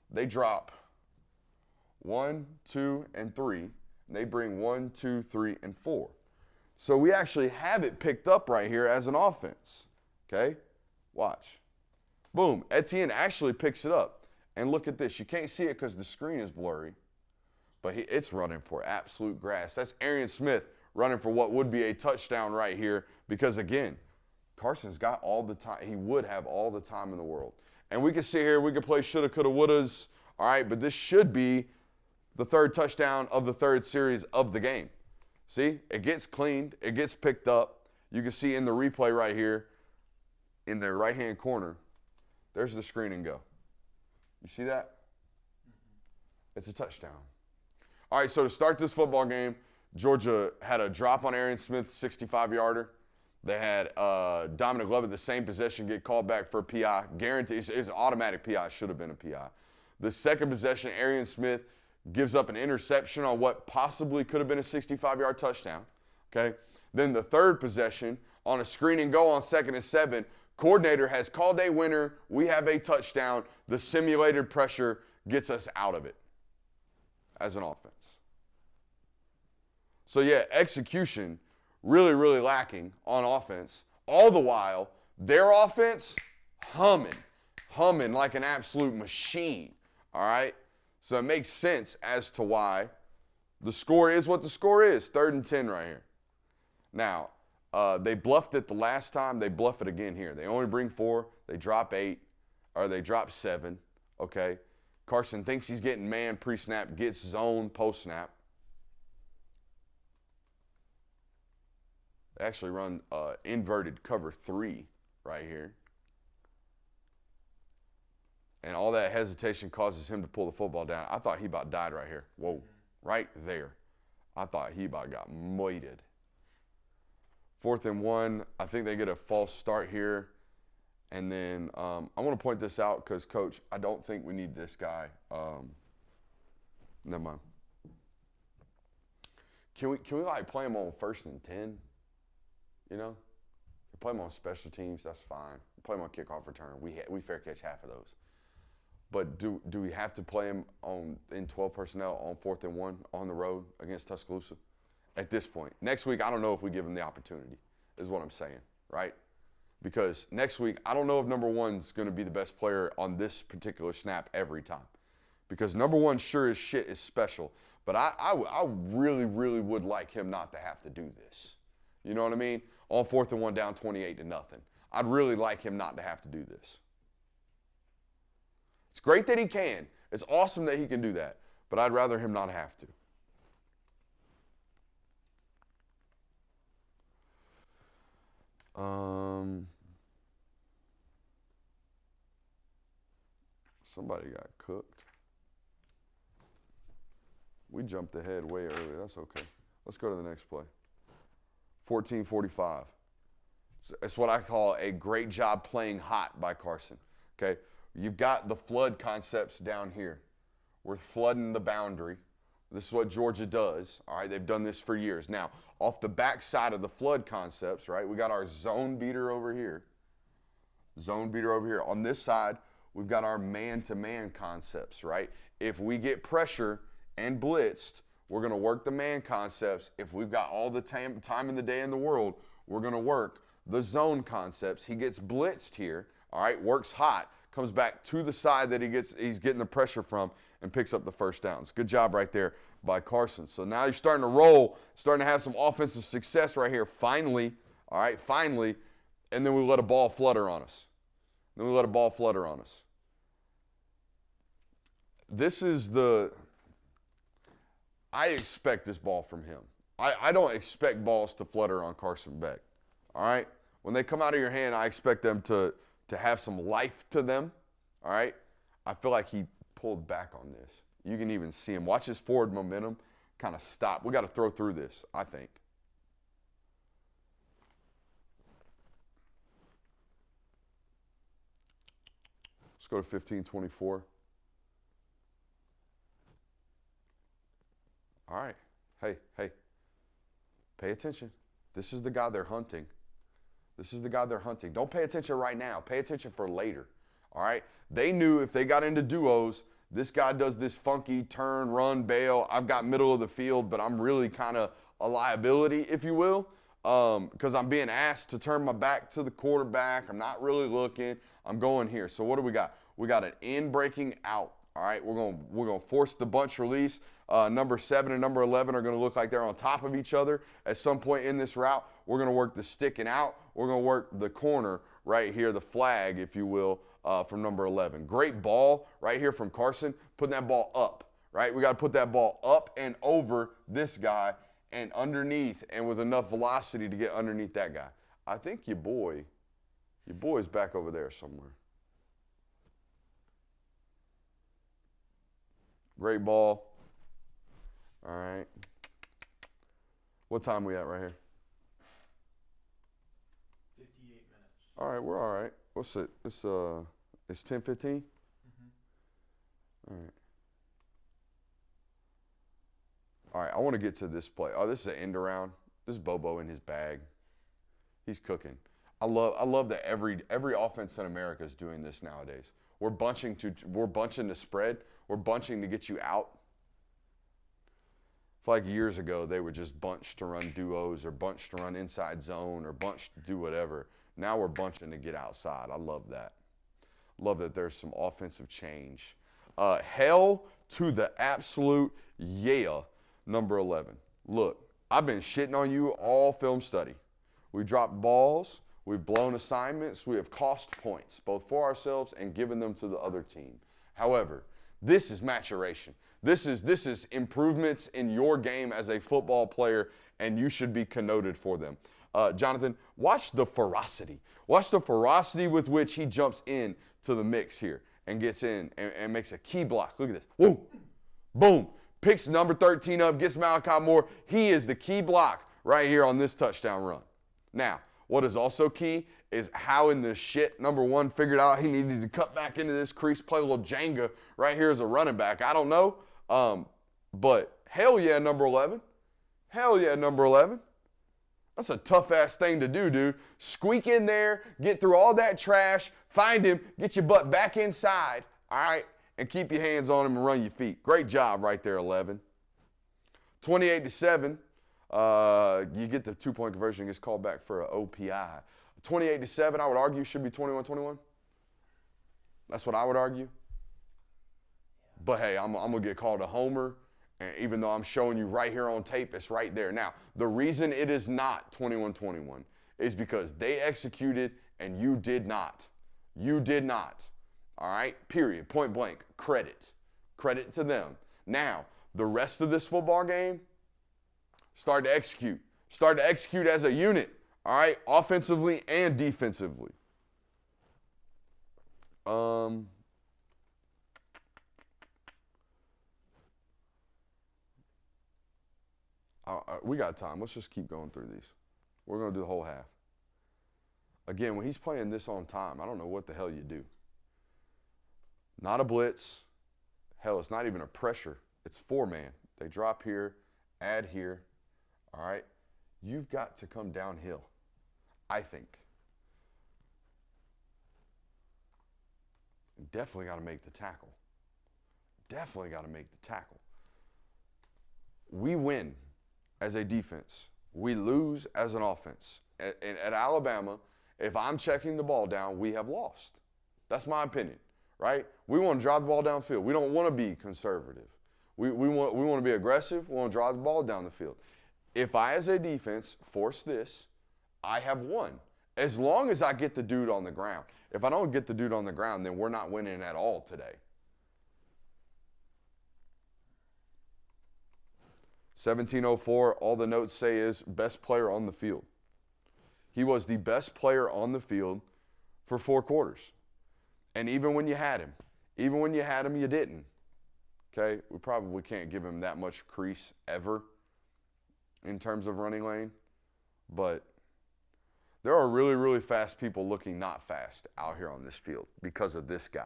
They drop 1, 2, and 3. And they bring 1, 2, 3, and 4. So we actually have it picked up right here as an offense, okay? Watch. Boom. Etienne actually picks it up. And look at this. You can't see it because the screen is blurry, but it's running for absolute grass. That's Arian Smith running for what would be a touchdown right here because, again, Carson's got all the time. He would have all the time in the world. And we could sit here. We could play shoulda, coulda, wouldas, all right, but this should be the 3rd touchdown of the 3rd series of the game. See? It gets cleaned. It gets picked up. You can see in the replay right here in the right-hand corner, there's the screen and go. You see that? It's a touchdown. All right, so to start this football game, Georgia had a drop on Arian Smith's 65-yarder. They had Dominic Lovett, the same possession, get called back for a PI. Guaranteed, it's an automatic PI. It should have been a PI. The second possession, Arian Smith gives up an interception on what possibly could have been a 65-yard touchdown. Okay. Then the third possession, on a screen and go on 2nd and 7, coordinator has called a winner. We have a touchdown. The simulated pressure gets us out of it as an offense. So, yeah, execution really, really lacking on offense. All the while, their offense humming like an absolute machine, all right? So it makes sense as to why the score is what the score is, 3rd and 10 right here. Now, they bluffed it the last time. They bluff it again here. They only bring 4. They drop 8, or they drop 7, okay? Carson thinks he's getting man pre-snap, gets zone post-snap. They actually run inverted cover 3 right here. And all that hesitation causes him to pull the football down. I thought he about died right here. Whoa, right there. I thought he about got moited. 4th and 1, I think they get a false start here. And then I want to point this out because, Coach, I don't think we need this guy. Never mind. Can we like play him on 1st and 10? You know? Play him on special teams, that's fine. Play him on kickoff return. We fair catch half of those. But do we have to play him in 12 personnel on 4th and 1 on the road against Tuscaloosa at this point? Next week, I don't know if we give him the opportunity, is what I'm saying, right? Because next week, I don't know if number 1's going to be the best player on this particular snap every time. Because number 1 sure as shit is special. But I really, really would like him not to have to do this. You know what I mean? On 4th and 1 down 28-0. I'd really like him not to have to do this. It's great that he can. It's awesome that he can do that. But I'd rather him not have to. Somebody got cooked. We jumped ahead way early. That's okay. Let's go to the next play. 14:45. It's what I call a great job playing hot by Carson. Okay, you've got the flood concepts down here. We're flooding the boundary. This is what Georgia does. All right, they've done this for years. Now, off the back side of the flood concepts, right, we got our zone beater over here. Zone beater over here. On this side, we've got our man-to-man concepts, right? If we get pressure and blitzed, we're going to work the man concepts. If we've got all the time in the day in the world, we're going to work the zone concepts. He gets blitzed here, all right, works hot, comes back to the side that he's getting the pressure from and picks up the first downs. Good job right there by Carson. So now you're starting to roll, starting to have some offensive success right here, finally, all right, finally, and then we let a ball flutter on us. This is I expect this ball from him. I don't expect balls to flutter on Carson Beck, all right? When they come out of your hand, I expect them to have some life to them, all right? I feel like he pulled back on this. You can even see him. Watch his forward momentum kind of stop. We got to throw through this, I think. Let's go to 15:24. All right. Hey, pay attention. This is the guy they're hunting. Don't pay attention right now. Pay attention for later. All right? They knew if they got into duos, this guy does this funky turn, run, bail. I've got middle of the field, but I'm really kind of a liability, if you will, because I'm being asked to turn my back to the quarterback. I'm not really looking. I'm going here. So what do we got? We got an in breaking out. All right, we're going to force the bunch release. Number 7 and number 11 are going to look like they're on top of each other at some point in this route. We're going to work the sticking out. We're going to work the corner right here, the flag, if you will, from number 11. Great ball right here from Carson, putting that ball up, right? We got to put that ball up and over this guy and underneath and with enough velocity to get underneath that guy. I think your boy's back over there somewhere. Great ball. All right. What time we at right here? 58 minutes. All right, we're all right. What's it? It's 10:15? Mm-hmm. All right. All right, I want to get to this play. Oh, this is an end around. This is Bobo in his bag. He's cooking. I love that every offense in America is doing this nowadays. We're bunching to spread. We're bunching to get you out. It's like years ago, they were just bunched to run duos or bunched to run inside zone or bunched to do whatever. Now we're bunching to get outside. I love that. Love that there's some offensive change. Hell to the absolute yeah, number 11. Look, I've been shitting on you all film study. We dropped balls. We've blown assignments. We have cost points, both for ourselves and given them to the other team. However, this is maturation. This is improvements in your game as a football player, and you should be connoted for them. Jonathan, watch the ferocity. Watch the ferocity with which he jumps in to the mix here and gets in and makes a key block. Look at this. Boom. Boom. Picks number 13 up, gets Malachi Moore. He is the key block right here on this touchdown run. Now, what is also key is how in the shit number 1 figured out he needed to cut back into this crease, play a little Jenga right here as a running back. I don't know. But hell yeah, number 11. Hell yeah, number 11. That's a tough-ass thing to do, dude. Squeak in there, get through all that trash, find him, get your butt back inside, all right, and keep your hands on him and run your feet. Great job right there, 11. 28-7. You get the 2-point conversion, gets called back for an OPI. 28-7, I would argue, should be 21-21. That's what I would argue. But hey, I'm gonna get called a homer, And even though I'm showing you right here on tape, it's right there. Now, the reason it is not 21-21 is because they executed and you did not. You did not. All right? Period. Point blank. Credit. Credit to them. Now, the rest of this football game, start to execute. Start to execute as a unit. All right? Offensively and defensively. We got time. Let's just keep going through these. We're going to do the whole half. Again, when he's playing this on time, I don't know what the hell you do. Not a blitz. Hell, it's not even a pressure. It's 4-man. They drop here, add here. All right? You've got to come downhill, I think. Definitely got to make the tackle. Definitely got to make the tackle. We win as a defense. We lose as an offense. At Alabama, if I'm checking the ball down, we have lost. That's my opinion, right? We want to drive the ball downfield. We don't want to be conservative. We want to be aggressive. We want to drive the ball down the field. If I, as a defense, force this, I have won. As long as I get the dude on the ground. If I don't get the dude on the ground, then we're not winning at all today. 1704, all the notes say is best player on the field. He was the best player on the field for 4 quarters. And even when you had him, you didn't. Okay? We probably can't give him that much crease ever in terms of running lane. But there are really, really fast people looking not fast out here on this field because of this guy.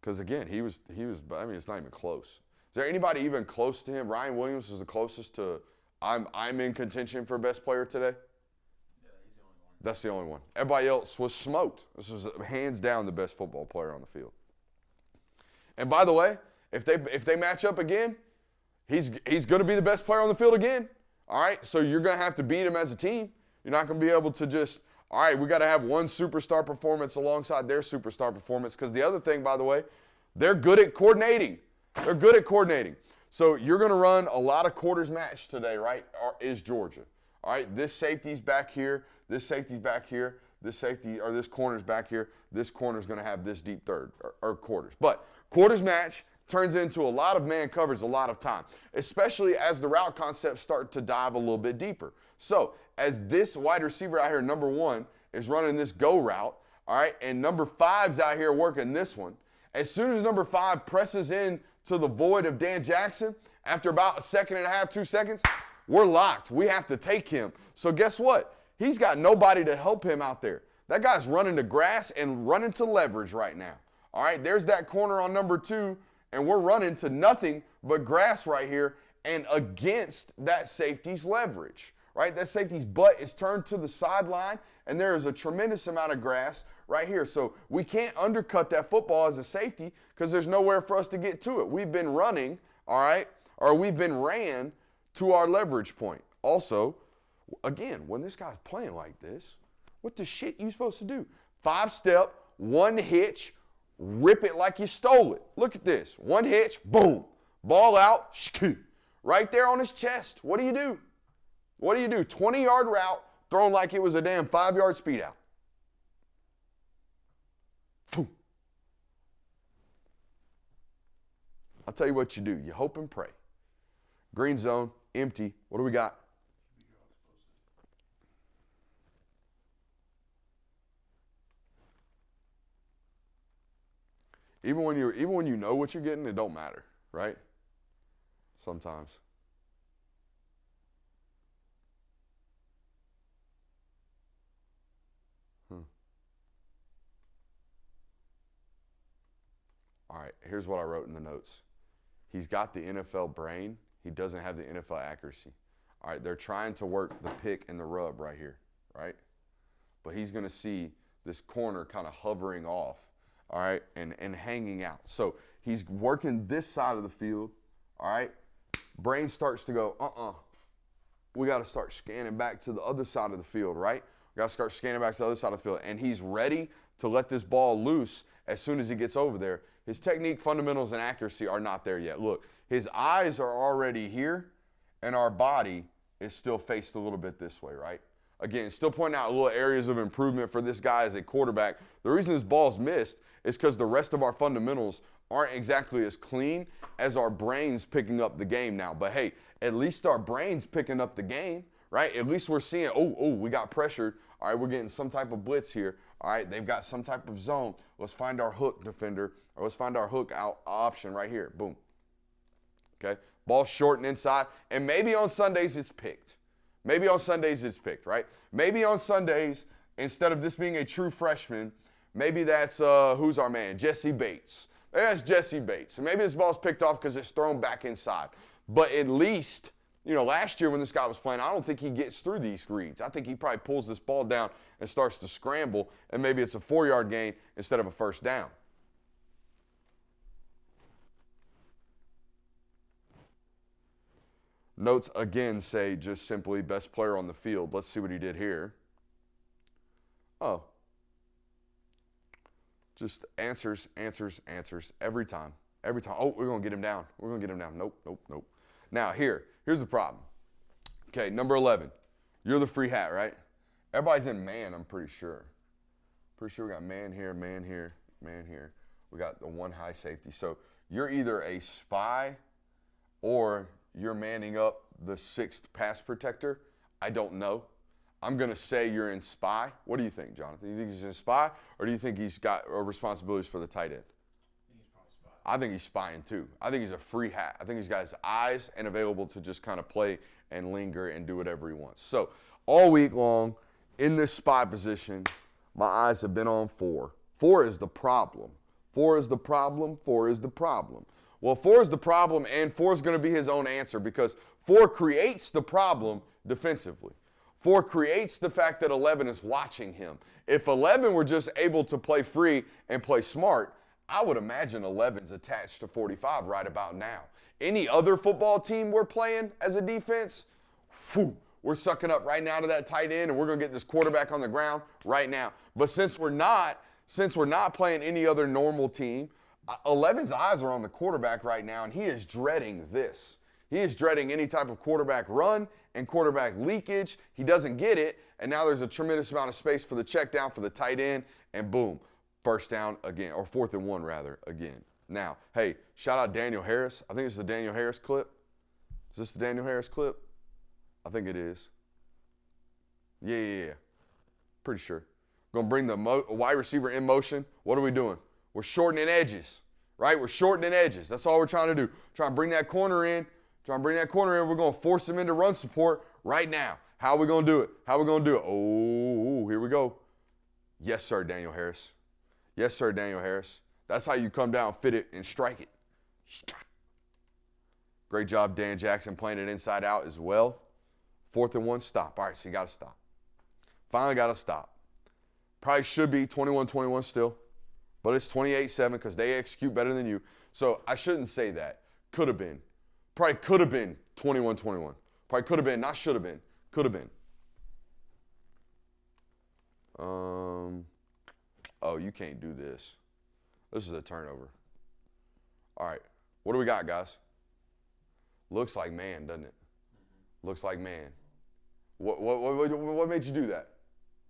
Because, again, he was. I mean, it's not even close. Is there anybody even close to him? Ryan Williams was the closest to I'm in contention for best player today? Yeah, he's the only one. That's the only one. Everybody else was smoked. This was hands down the best football player on the field. And by the way, if they match up again, he's going to be the best player on the field again. All right? So you're going to have to beat him as a team. You're not going to be able to just, all right, we got to have one superstar performance alongside their superstar performance. Because the other thing, by the way, they're good at coordinating. They're good at coordinating. So you're going to run a lot of quarters match today, right? Or is Georgia. All right, this safety's back here. This safety's back here. This safety or this corner's back here. This corner's going to have this deep third or quarters. But quarters match turns into a lot of man covers a lot of time, especially as the route concepts start to dive a little bit deeper. So as this wide receiver out here, number 1, is running this go route, all right, and number 5's out here working this one, as soon as number 5 presses in to the void of Dan Jackson, after about 1.5 seconds, 2 seconds, we're locked. We have to take him. So guess what? He's got nobody to help him out there. That guy's running to grass and running to leverage right now. All right, there's that corner on number 2, and we're running to nothing but grass right here and against that safety's leverage, right? That safety's butt is turned to the sideline, and there is a tremendous amount of grass right here. So we can't undercut that football as a safety because there's nowhere for us to get to it. We've been running, all right, or we've been ran to our leverage point. Also, again, when this guy's playing like this, what the shit you supposed to do? 5-step, 1 hitch, rip it like you stole it. Look at this. 1 hitch, boom. Ball out, right there on his chest. What do you do? What do you do? 20-yard route thrown like it was a damn 5-yard speed out. I'll tell you what you do. You hope and pray. Green zone, empty. What do we got? Even when you know what you're getting, it don't matter, right? Sometimes. All right, here's what I wrote in the notes. He's got the NFL brain. He doesn't have the NFL accuracy. All right, they're trying to work the pick and the rub right here, right? But he's going to see this corner kind of hovering off, all right, and hanging out. So he's working this side of the field, all right? Brain starts to go, we got to start scanning back to the other side of the field, right? We got to start scanning back to the other side of the field. And he's ready to let this ball loose as soon as he gets over there. His technique, fundamentals, and accuracy are not there yet. Look, his eyes are already here, and our body is still faced a little bit this way, right? Again, still pointing out little areas of improvement for this guy as a quarterback. The reason this ball's missed is because the rest of our fundamentals aren't exactly as clean as our brains picking up the game now. But hey, at least our brains picking up the game, right? At least we're seeing, we got pressured. All right, we're getting some type of blitz here. All right, they've got some type of zone. Let's find our hook defender, or let's find our hook out option right here. Boom. Okay, ball short and inside. And maybe on Sundays it's picked. Maybe on Sundays it's picked, right? Maybe on Sundays, instead of this being a true freshman, maybe that's, who's our man? Jesse Bates. Maybe that's Jesse Bates. And maybe this ball's picked off because it's thrown back inside. But at least, last year when this guy was playing, I don't think he gets through these reads. I think he probably pulls this ball down and starts to scramble, and maybe it's a 4-yard gain instead of a first down. Notes again say just simply best player on the field. Let's see what he did here. Oh. Just answers every time. Every time. Oh, we're going to get him down. We're going to get him down. Nope. Now, here's the problem. Okay, number 11. You're the free hat, right? Everybody's in man, I'm pretty sure. Pretty sure we got man here, man here, man here. We got the one high safety. So you're either a spy or you're manning up the 6th pass protector. I don't know. I'm going to say you're in spy. What do you think, Jonathan? You think he's in spy, or do you think he's got responsibilities for the tight end? He's probably spotted. I think he's spying too. I think he's a free hat. I think he's got his eyes and available to just kind of play and linger and do whatever he wants. So all week long in this spy position, my eyes have been on 4. 4 is the problem. 4 is the problem. 4 is the problem. Well, 4 is the problem, and 4 is going to be his own answer because 4 creates the problem defensively. 4 creates the fact that 11 is watching him. If 11 were just able to play free and play smart, I would imagine 11's attached to 45 right about now. Any other football team we're playing as a defense, we're sucking up right now to that tight end, and we're going to get this quarterback on the ground right now. But since we're not playing any other normal team, 11's eyes are on the quarterback right now, and he is dreading this. He is dreading any type of quarterback run and quarterback leakage. He doesn't get it, and now there's a tremendous amount of space for the check down for the tight end, and boom, first down again, or 4th and 1 rather, again. Now, hey, shout out Daniel Harris. I think it's the Daniel Harris clip. Is this the Daniel Harris clip? I think it is. Yeah. Pretty sure. Going to bring the wide receiver in motion. What are we doing? We're shortening edges, right? We're shortening edges. That's all we're trying to do. Trying to bring that corner in. We're going to force him into run support right now. How are we going to do it? Oh, here we go. Yes, sir, Daniel Harris. That's how you come down, fit it, and strike it. Great job, Dan Jackson, playing it inside out as well. 4th and 1, stop. All right, so you got to stop. Finally got to stop. Probably should be 21-21 still, but it's 28-7 because they execute better than you. So I shouldn't say that. Could have been. Probably could have been 21-21. Probably could have been, not should have been. Could have been. Oh, you can't do this. This is a turnover. All right. What do we got, guys? Looks like man, doesn't it? Mm-hmm. Looks like man. What made you do that?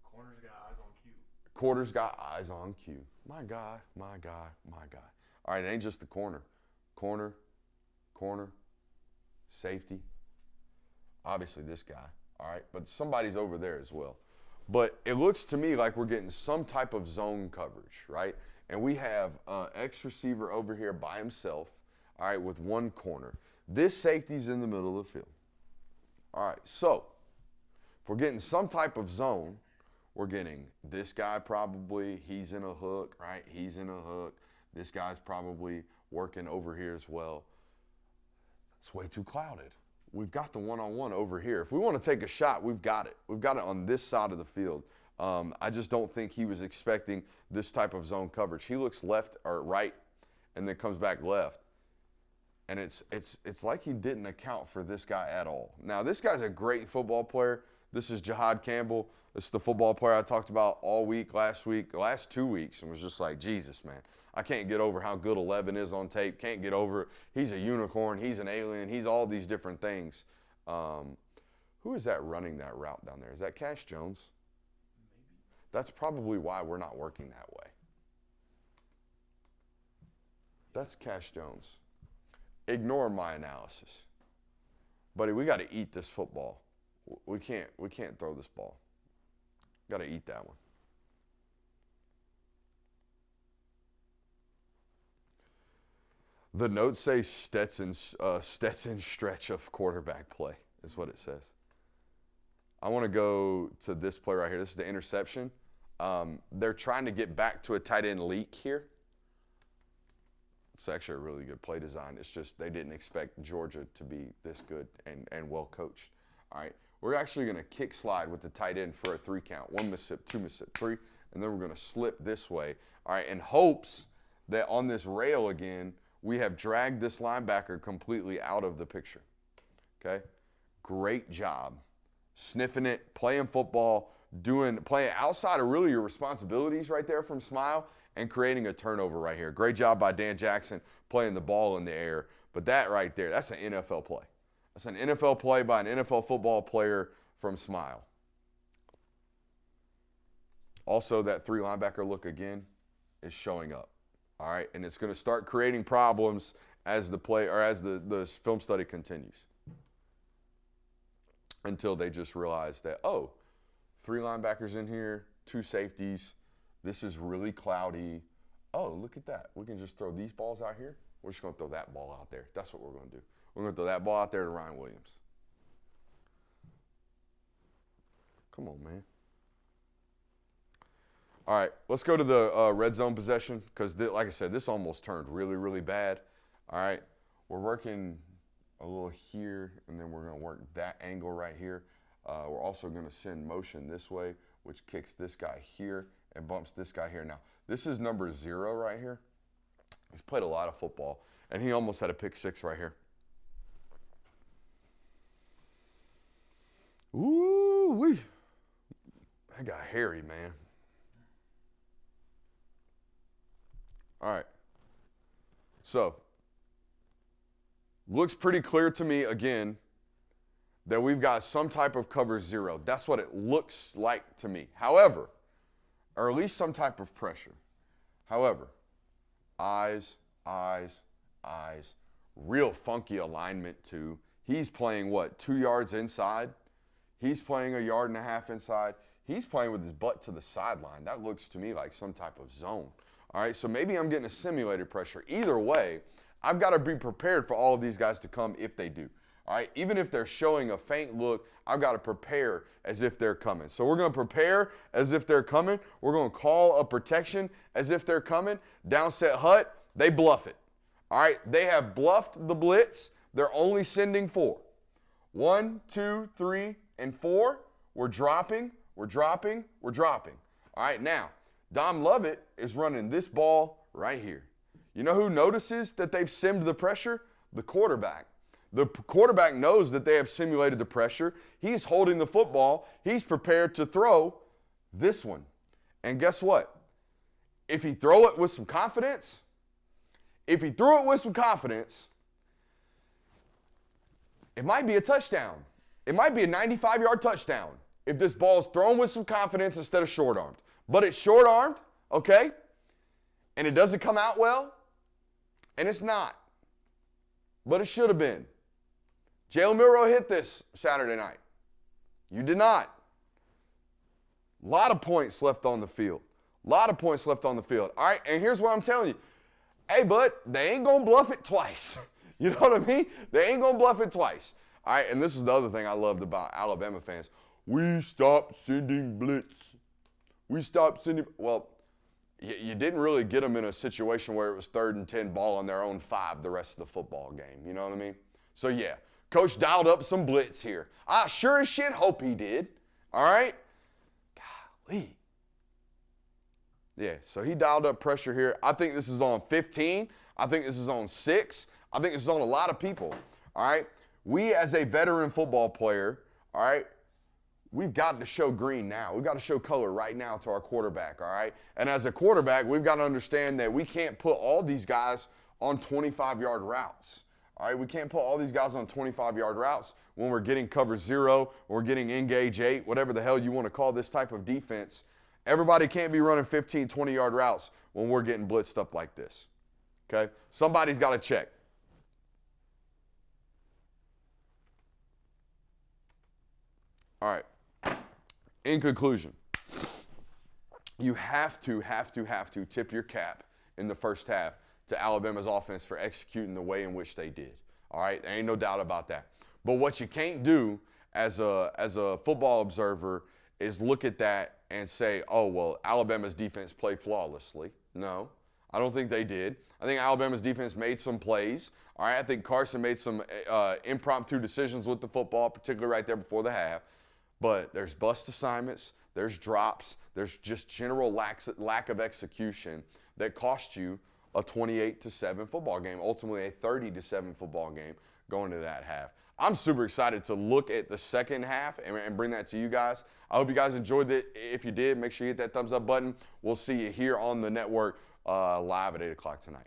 Corner's got eyes on cue. Quarter's got eyes on cue. My guy. All right, it ain't just the corner. Corner, safety. Obviously this guy, all right? But somebody's over there as well. But it looks to me like we're getting some type of zone coverage, right? And we have X receiver over here by himself, all right, with one corner. This safety's in the middle of the field. All right, so if we're getting some type of zone, we're getting this guy probably, he's in a hook, right? He's in a hook. This guy's probably working over here as well. It's way too clouded. We've got the one-on-one over here. If we want to take a shot, we've got it. We've got it on this side of the field. I just don't think he was expecting this type of zone coverage. He looks left or right and then comes back left. And it's like he didn't account for this guy at all. Now, this guy's a great football player. This is Jahad Campbell. This is the football player I talked about all week, last 2 weeks, and was just like, Jesus, man. I can't get over how good 11 is on tape. Can't get over it. He's a unicorn. He's an alien. He's all these different things. Who is that running that route down there? Is that Cash Jones? Maybe. That's probably why we're not working that way. That's Cash Jones. Ignore my analysis. Buddy, we got to eat this football. We can't throw this ball. Got to eat that one. The notes say Stetson stretch of quarterback play is what it says. I want to go to this play right here. This is the interception. They're trying to get back to a tight end leak here. It's actually a really good play design. It's just they didn't expect Georgia to be this good and well coached. All right, we're actually going to kick slide with the tight end for a 3 count. 1 Mississippi, 2 Mississippi, 3, and then we're going to slip this way. All right, in hopes that on this rail again, we have dragged this linebacker completely out of the picture. Okay, great job. Sniffing it, playing football, playing outside of really your responsibilities right there from Smile, and creating a turnover right here. Great job by Dan Jackson playing the ball in the air. But that right there, that's an NFL play. That's an NFL play by an NFL football player from Smile. Also, that 3 linebacker look again is showing up. All right, and it's going to start creating problems as the play or as the film study continues. Until they just realize that, 3 linebackers in here, 2 safeties. This is really cloudy. Oh, look at that. We can just throw these balls out here. We're just going to throw that ball out there. That's what we're going to do. We're going to throw that ball out there to Ryan Williams. Come on, man. All right, let's go to the red zone possession because, like I said, this almost turned really, really bad. All right, we're working a little here, and then we're going to work that angle right here. We're also going to send motion this way, which kicks this guy here and bumps this guy here. Now, this is number 0 right here. He's played a lot of football, and he almost had a pick 6 right here. Ooh-wee. That got hairy, man. All right. So, looks pretty clear to me, again, that we've got some type of cover 0. That's what it looks like to me. However, or at least some type of pressure. However, eyes, real funky alignment too. He's playing, 2 yards inside? He's playing 1.5 yards inside. He's playing with his butt to the sideline. That looks to me like some type of zone. All right, so maybe I'm getting a simulated pressure. Either way, I've got to be prepared for all of these guys to come if they do. All right, even if they're showing a faint look, I've got to prepare as if they're coming. So we're going to prepare as if they're coming. We're going to call a protection as if they're coming. Downset hut, they bluff it. All right, they have bluffed the blitz. They're only sending 4. 1, 2, 3, and 4. We're dropping. All right, now, Dom Lovett is running this ball right here. You know who notices that they've simmed the pressure? The quarterback. The quarterback knows that they have simulated the pressure. He's holding the football. He's prepared to throw this one. And guess what? If he threw it with some confidence, it might be a touchdown. It might be a 95-yard touchdown if this ball is thrown with some confidence instead of short-armed. But it's short-armed, okay? And it doesn't come out well, and it's not. But it should have been. Jalen Milroe hit this Saturday night. You did not. A lot of points left on the field. All right, and here's what I'm telling you. Hey, bud, they ain't going to bluff it twice. You know what I mean? They ain't going to bluff it twice. All right, and this is the other thing I loved about Alabama fans. We stopped sending blitz. Well, you didn't really get them in a situation where it was 3rd and 10 ball on their own 5 the rest of the football game. You know what I mean? So, yeah, Coach dialed up some blitz here. I sure as shit hope he did. All right? Golly. Yeah, so he dialed up pressure here. I think this is on 15. I think this is on 6. I think this is on a lot of people. All right? We, as a veteran football player, all right, we've got to show green now. We've got to show color right now to our quarterback, all right? And as a quarterback, we've got to understand that we can't put all these guys on 25-yard routes, all right? We can't put all these guys on 25-yard routes when we're getting cover 0, or we're getting engage 8, whatever the hell you want to call this type of defense. Everybody can't be running 15, 20-yard routes when we're getting blitzed up like this, okay? Somebody's got to check. All right. In conclusion, you have to tip your cap in the first half to Alabama's offense for executing the way in which they did. All right, there ain't no doubt about that. But what you can't do as a football observer is look at that and say, oh, well, Alabama's defense played flawlessly. No, I don't think they did. I think Alabama's defense made some plays. All right, I think Carson made some impromptu decisions with the football, particularly right there before the half. But there's bust assignments, there's drops, there's just general lack of execution that cost you a 28-7 football game, ultimately a 30-7 football game going to that half. I'm super excited to look at the second half and bring that to you guys. I hope you guys enjoyed it. If you did, make sure you hit that thumbs up button. We'll see you here on the network live at 8 o'clock tonight.